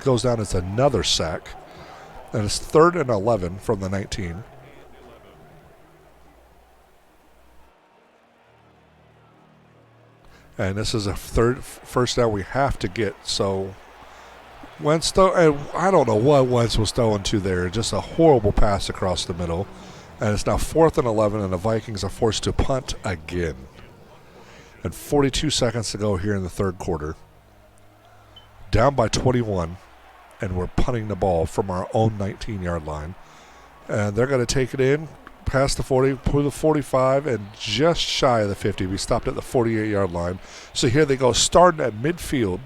Goes down as another sack. And it's 3rd and 11 from the 19. And this is a first down we have to get. So Wentz, and I don't know what Wentz was throwing to there. Just a horrible pass across the middle. And it's now 4th and 11, and the Vikings are forced to punt again. And 42 seconds to go here in the 3rd quarter. Down by 21, and we're punting the ball from our own 19-yard line. And they're going to take it in, past the 40, through the 45, and just shy of the 50. We stopped at the 48-yard line. So here they go, starting at midfield.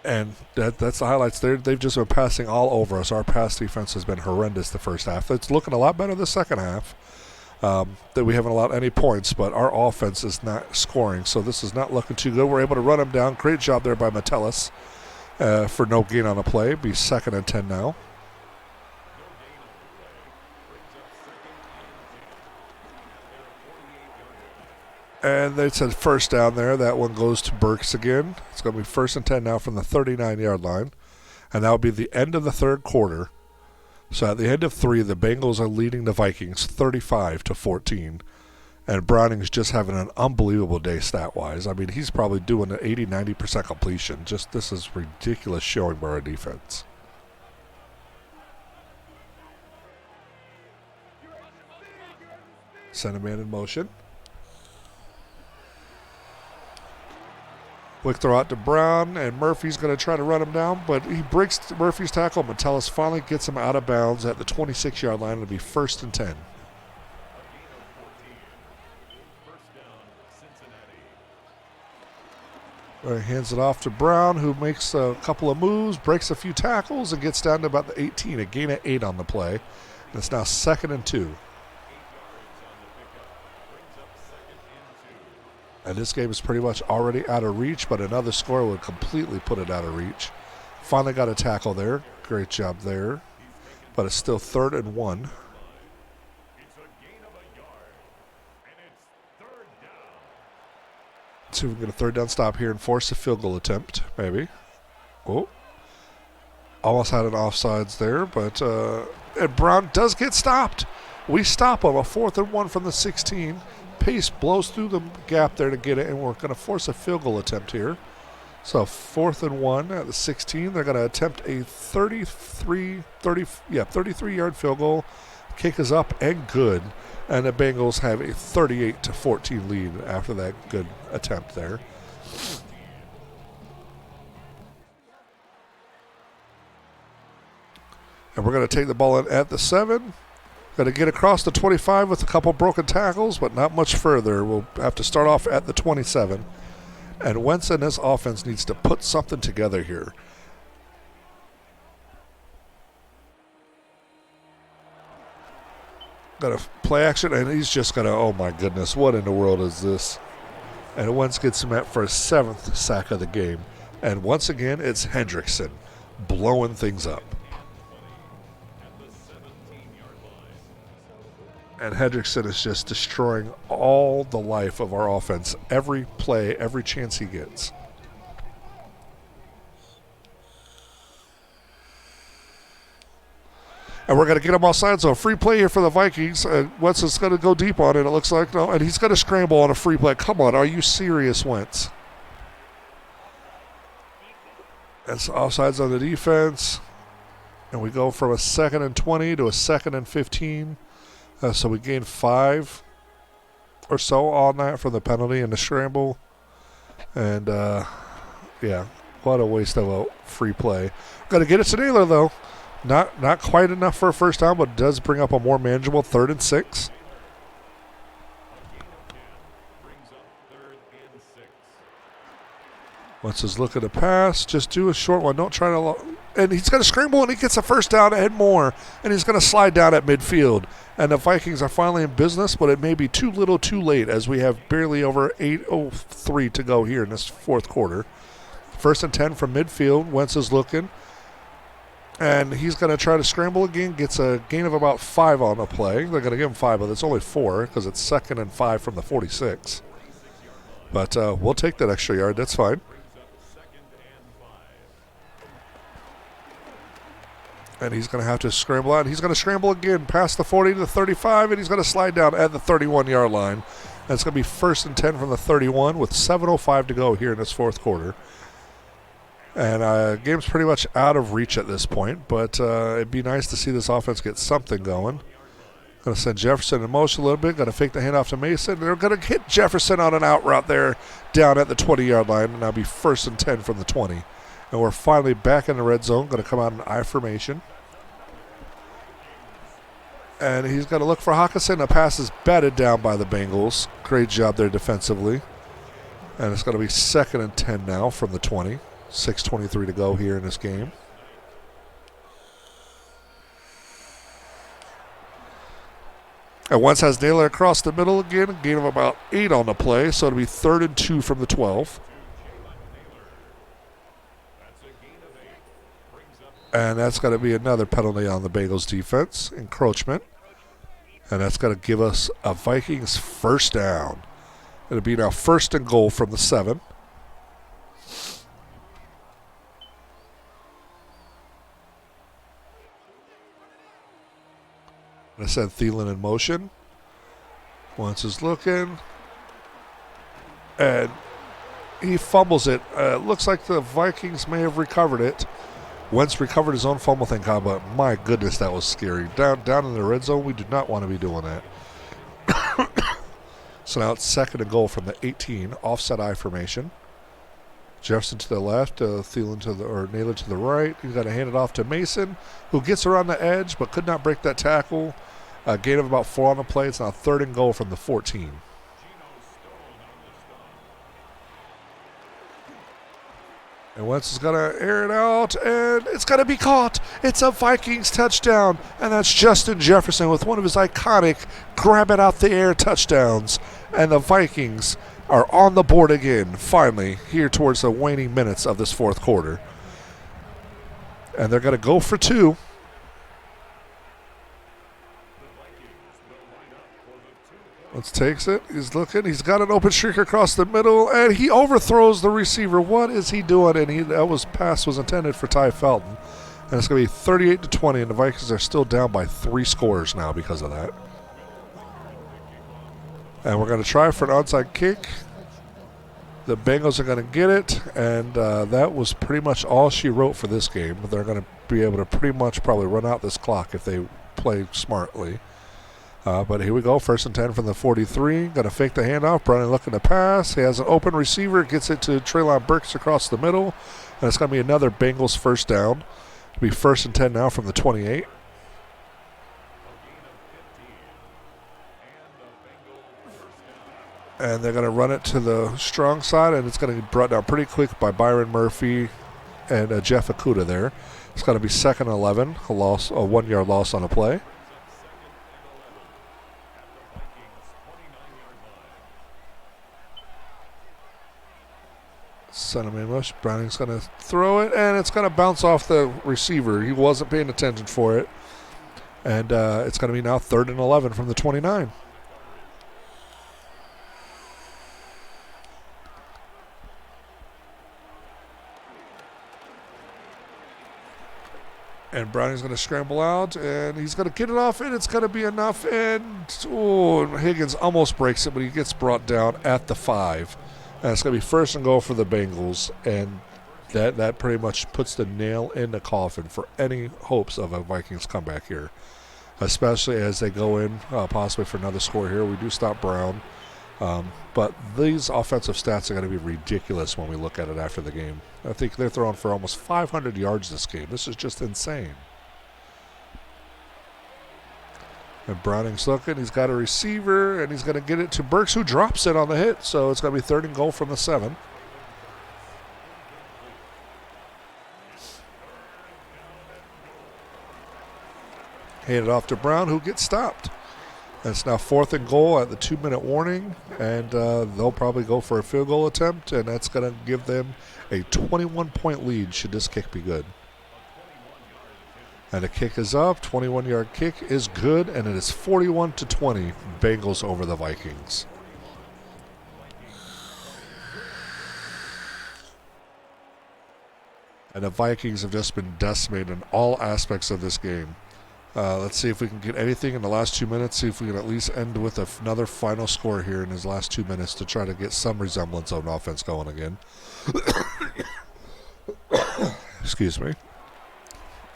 And that's the highlights there. They've just been passing all over us. Our pass defense has been horrendous the first half. It's looking a lot better the second half. That we haven't allowed any points, but our offense is not scoring, so this is not looking too good. We're able to run him down. Great job there by Metellus for no gain on the play. Be 2nd and 10 now. And they said first down there. That one goes to Burks again. It's going to be 1st and 10 now from the 39-yard line. And that will be the end of the third quarter. So at the end of 3, the Bengals are leading the Vikings 35-14. And Browning's just having an unbelievable day stat-wise. I mean, he's probably doing an 80-90% completion. Just this is ridiculous showing by our defense. Send a man in motion. Quick throw out to Brown, and Murphy's going to try to run him down, but he breaks Murphy's tackle. Metellus finally gets him out of bounds at the 26-yard line. It'll be 1st and 10. Hands it off to Brown, who makes a couple of moves, breaks a few tackles, and gets down to about the 18. A gain of 8 on the play. And it's now 2nd and 2. And this game is pretty much already out of reach, but another score would completely put it out of reach. Finally got a tackle there. Great job there. But it's still 3rd and 1. See if we can get a 3rd down stop here and force a field goal attempt, maybe. Oh. Almost had an offsides there, but and Brown does get stopped. We stop him. A 4th and 1 from the 16. Pace blows through the gap there to get it, and we're going to force a field goal attempt here. So 4th and 1 at the 16. They're going to attempt a 33-yard field goal. Kick is up and good, and the Bengals have a 38-14 lead after that good attempt there. And we're going to take the ball in at the 7. Going to get across the 25 with a couple broken tackles, but not much further. We'll have to start off at the 27. And Wentz and his offense needs to put something together here. Got a play action, and he's just going to, oh my goodness, what in the world is this? And Wentz gets him at for his 7th sack of the game. And once again, it's Hendrickson blowing things up. And Hendrickson is just destroying all the life of our offense. Every play, every chance he gets. And we're going to get him offside. So a free play here for the Vikings. Wentz is going to go deep on it, it looks like. No, and he's going to scramble on a free play. Come on, are you serious, Wentz? That's offsides on the defense. And we go from a 2nd and 20 to a 2nd and 15. So we gained 5 or so on that from the penalty and the scramble. And, yeah, what a waste of a free play. Got to get it to Naylor, though. Not quite enough for a first down, but it does bring up a more manageable 3rd and 6. Once he's looking to pass, just do a short one. Don't try to and he's going to scramble, and he gets a first down and more, and he's going to slide down at midfield. And the Vikings are finally in business, but it may be too little too late as we have barely over 8:03 to go here in this 4th quarter. 1st and 10 from midfield. Wentz is looking. And he's going to try to scramble again. Gets a gain of about 5 on the play. They're going to give him 5, but it's only 4 because it's 2nd and 5 from the 46. But we'll take that extra yard. That's fine. And he's going to have to scramble out. He's going to scramble again past the 40 to the 35, and he's going to slide down at the 31-yard line. And it's going to be 1st and 10 from the 31 with 7:05 to go here in this 4th quarter. And game's pretty much out of reach at this point, but it'd be nice to see this offense get something going. Going to send Jefferson in motion a little bit. Going to fake the handoff to Mason. They're going to hit Jefferson on an out route there down at the 20-yard line, and that'll be 1st and 10 from the 20. And we're finally back in the red zone. Going to come out in I formation. And he's going to look for Hawkinson. The pass is batted down by the Bengals. Great job there defensively. And it's going to be 2nd and 10 now from the 20. 6:23 to go here in this game. And Wentz has Naylor across the middle again, a gain of about 8 on the play, so it'll be 3rd and 2 from the 12. And that's going to be another penalty on the Bengals defense, encroachment. And that's going to give us a Vikings first down. It'll be now 1st and goal from the 7. I said Thielen in motion. Wentz is looking. And he fumbles it. Looks like the Vikings may have recovered it. Wentz recovered his own fumble, thank God, but my goodness, that was scary. Down in the red zone, we do not want to be doing that. So now it's 2nd and goal from the 18, offset I formation. Jefferson to the left, Thielen Naylor to the right. He's got to hand it off to Mason, who gets around the edge but could not break that tackle. A gain of about 4 on the play. It's now 3rd and goal from the 14. And Wentz is going to air it out, and it's going to be caught. It's a Vikings touchdown, and that's Justin Jefferson with one of his iconic grab-it-out-the-air touchdowns. And the Vikings are on the board again, finally, here towards the waning minutes of this 4th quarter. And they're going to go for 2. Wentz takes it. He's looking. He's got an open streak across the middle, and he overthrows the receiver. What is he doing? And that pass was intended for Ty Felton. And it's going to be 38-20, and the Vikings are still down by 3 scores now because of that. And we're going to try for an onside kick. The Bengals are going to get it, and that was pretty much all she wrote for this game. They're going to be able to pretty much probably run out this clock if they play smartly. But here we go, 1st and 10 from the 43. Going to fake the handoff. Browning looking to pass. He has an open receiver. Gets it to Treylon Burks across the middle. And it's going to be another Bengals first down. It'll be 1st and 10 now from the 28. And they're going to run it to the strong side, and it's going to be brought down pretty quick by Byron Murphy and Jeff Okudah there. It's going to be 2nd and 11, a 1-yard loss on a play. Center rush. Browning's going to throw it, and it's going to bounce off the receiver. He wasn't paying attention for it. And it's going to be now 3rd and 11 from the 29. And Browning's going to scramble out, and he's going to get it off, and it's going to be enough. And Higgins almost breaks it, but he gets brought down at the 5. And it's going to be 1st and goal for the Bengals, and that pretty much puts the nail in the coffin for any hopes of a Vikings comeback here, especially as they go in possibly for another score here. We do stop Brown, but these offensive stats are going to be ridiculous when we look at it after the game. I think they're throwing for almost 500 yards this game. This is just insane. And Browning's looking. He's got a receiver, and he's going to get it to Burks, who drops it on the hit. So it's going to be 3rd and goal from the 7. Handed off to Brown, who gets stopped. And it's now 4th and goal at the 2-minute warning, and they'll probably go for a field goal attempt, and that's going to give them a 21-point lead should this kick be good. And the kick is up. 21-yard kick is good, and it is 41-20. Bengals over the Vikings. And the Vikings have just been decimated in all aspects of this game. Let's see if we can get anything in the last 2 minutes. See if we can at least end with another final score here in his last 2 minutes to try to get some resemblance of an offense going again. Excuse me.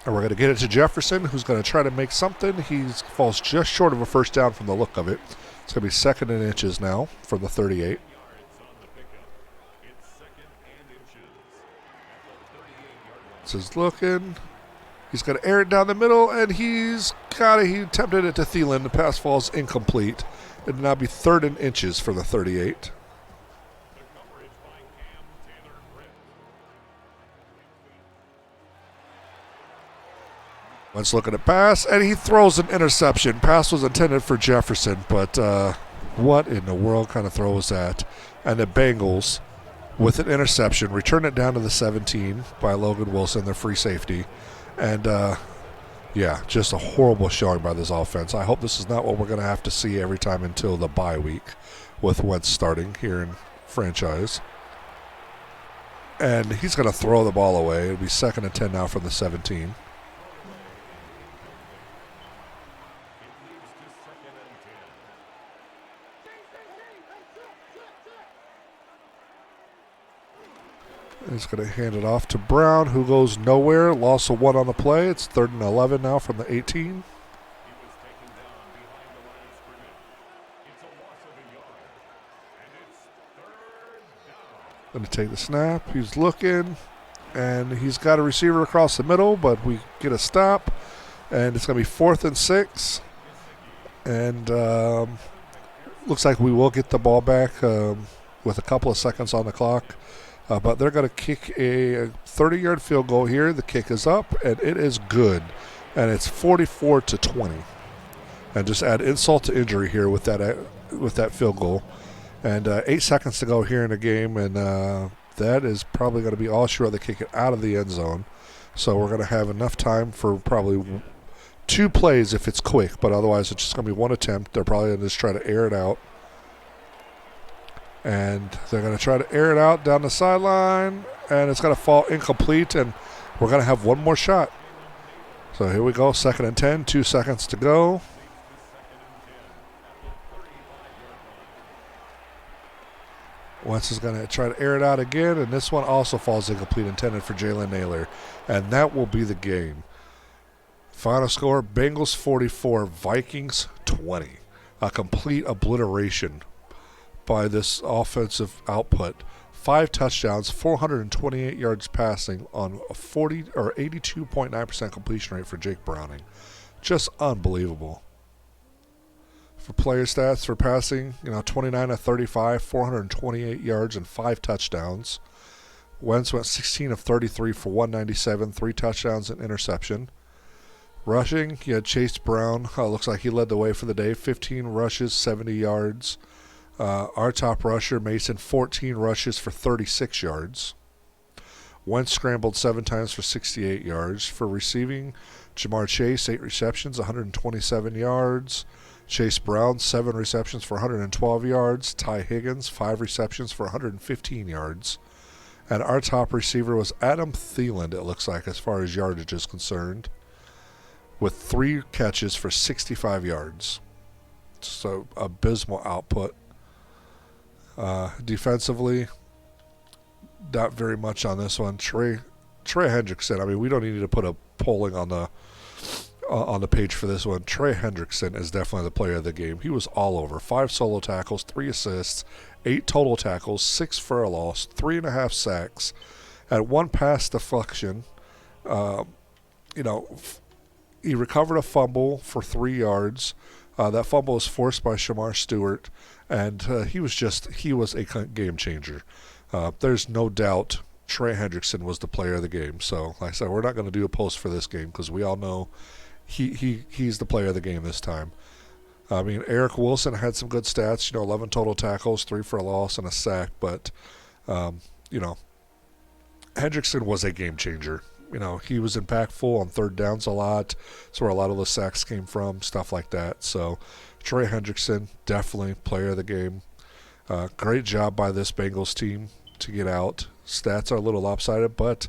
And we're going to get it to Jefferson, who's going to try to make something. He falls just short of a first down from the look of it. It's going to be 2nd and inches now from the 38. This is looking. He's going to air it down the middle, and he attempted it to Thielen. The pass falls incomplete. It'll now be 3rd and inches for the 38. Wentz looking at pass, and he throws an interception. Pass was intended for Jefferson, but what in the world kind of throw was that? And the Bengals, with an interception, return it down to the 17 by Logan Wilson, their free safety. And, just a horrible showing by this offense. I hope this is not what we're going to have to see every time until the bye week with Wentz starting here in franchise. And he's going to throw the ball away. It'll be 2nd and 10 now from the 17. He's going to hand it off to Brown, who goes nowhere. Loss of 1 on the play. It's 3rd and 11 now from the 18. Going to take the snap. He's looking, and he's got a receiver across the middle, but we get a stop, and it's going to be 4th and 6. And looks like we will get the ball back with a couple of seconds on the clock. But they're going to kick a 30-yard field goal here. The kick is up, and it is good. And it's 44-20. And just add insult to injury here with that field goal. And 8 seconds to go here in the game, and that is probably going to be all short. They kick it out of the end zone. So we're going to have enough time for probably 2 plays if it's quick, but otherwise it's just going to be 1 attempt. They're probably going to just try to air it out. And they're going to try to air it out down the sideline, and it's going to fall incomplete, and we're going to have 1 more shot. So here we go, 2nd and 10, 2 seconds to go. Wentz is going to try to air it out again, and this one also falls incomplete, intended for Jalen Naylor. And that will be the game. Final score, Bengals 44, Vikings 20. A complete obliteration by this offensive output. 5 touchdowns, 428 yards passing on a 82.9% completion rate for Jake Browning. Just unbelievable. For player stats for passing, 29 of 35, 428 yards and 5 touchdowns. Wentz went 16 of 33 for 197, 3 touchdowns and interception. Rushing, you had Chase Brown. Looks like he led the way for the day. 15 rushes, 70 yards. Our top rusher, Mason, 14 rushes for 36 yards. Wentz scrambled 7 times for 68 yards. For receiving, Jamar Chase, 8 receptions, 127 yards. Chase Brown, 7 receptions for 112 yards. Ty Higgins, 5 receptions for 115 yards. And our top receiver was Adam Thielen, it looks like, as far as yardage is concerned, with 3 catches for 65 yards. So, abysmal output. Defensively, not very much on this one. Trey Hendrickson, we don't need to put a polling on the page for this one. Trey Hendrickson is definitely the player of the game. He was all over. 5 solo tackles, 3 assists, 8 total tackles, 6 for a loss, 3.5 sacks, and 1 pass deflection. He recovered a fumble for 3 yards. That fumble was forced by Shamar Stewart, and he was a game changer. There's no doubt Trey Hendrickson was the player of the game. So, like I said, we're not going to do a post for this game because we all know he's the player of the game this time. Eric Wilson had some good stats, 11 total tackles, 3 for a loss, and a sack. But, Hendrickson was a game changer. He was impactful on 3rd downs a lot. That's where a lot of the sacks came from, stuff like that. So, Trey Hendrickson, definitely player of the game. Great job by this Bengals team to get out. Stats are a little lopsided, but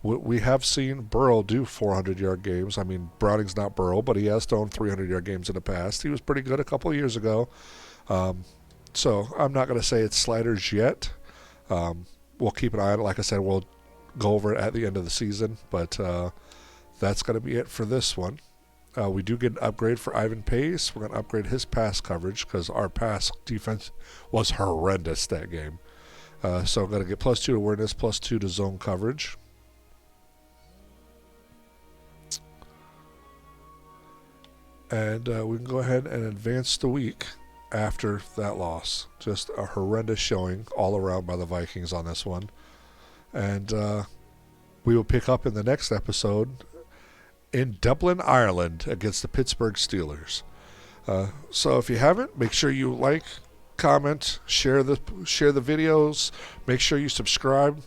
we have seen Burrow do 400-yard games. Browning's not Burrow, but he has thrown 300-yard games in the past. He was pretty good a couple of years ago. So I'm not going to say it's sliders yet. We'll keep an eye on it. Like I said, we'll go over it at the end of the season, but that's going to be it for this one. We do get an upgrade for Ivan Pace. We're going to upgrade his pass coverage because our pass defense was horrendous that game. So I'm going to get +2 to awareness, +2 to zone coverage. And we can go ahead and advance the week after that loss. Just a horrendous showing all around by the Vikings on this one. And we will pick up in the next episode in Dublin, Ireland, against the Pittsburgh Steelers. So if you haven't, make sure you like, comment, share the videos. Make sure you subscribe.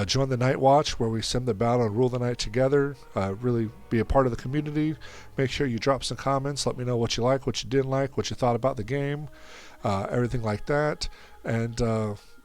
Join the Night Watch, where we sim the battle and rule the night together. Really be a part of the community. Make sure you drop some comments. Let me know what you like, what you didn't like, what you thought about the game, everything like that. And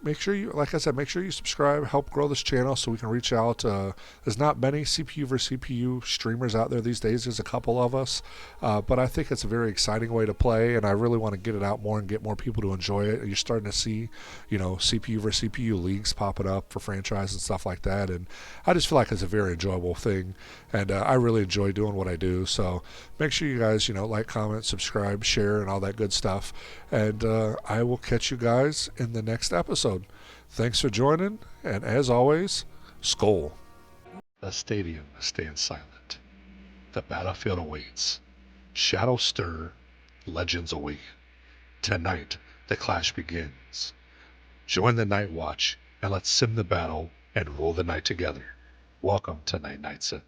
make sure you, like I said, make sure you subscribe. Help grow this channel so we can reach out. There's not many CPU versus CPU streamers out there these days. There's a couple of us, but I think it's a very exciting way to play, and I really want to get it out more and get more people to enjoy it. You're starting to see, CPU versus CPU leagues popping up for franchise and stuff like that, and I just feel like it's a very enjoyable thing, and I really enjoy doing what I do. So make sure you guys, like, comment, subscribe, share, and all that good stuff, and I will catch you guys in the next episode. Thanks for joining, and as always, Skol. The stadium stands silent. The battlefield awaits. Shadows stir, legends await. Tonight, the clash begins. Join the Night Watch, and let's sim the battle and rule the night together. Welcome to Night Sims.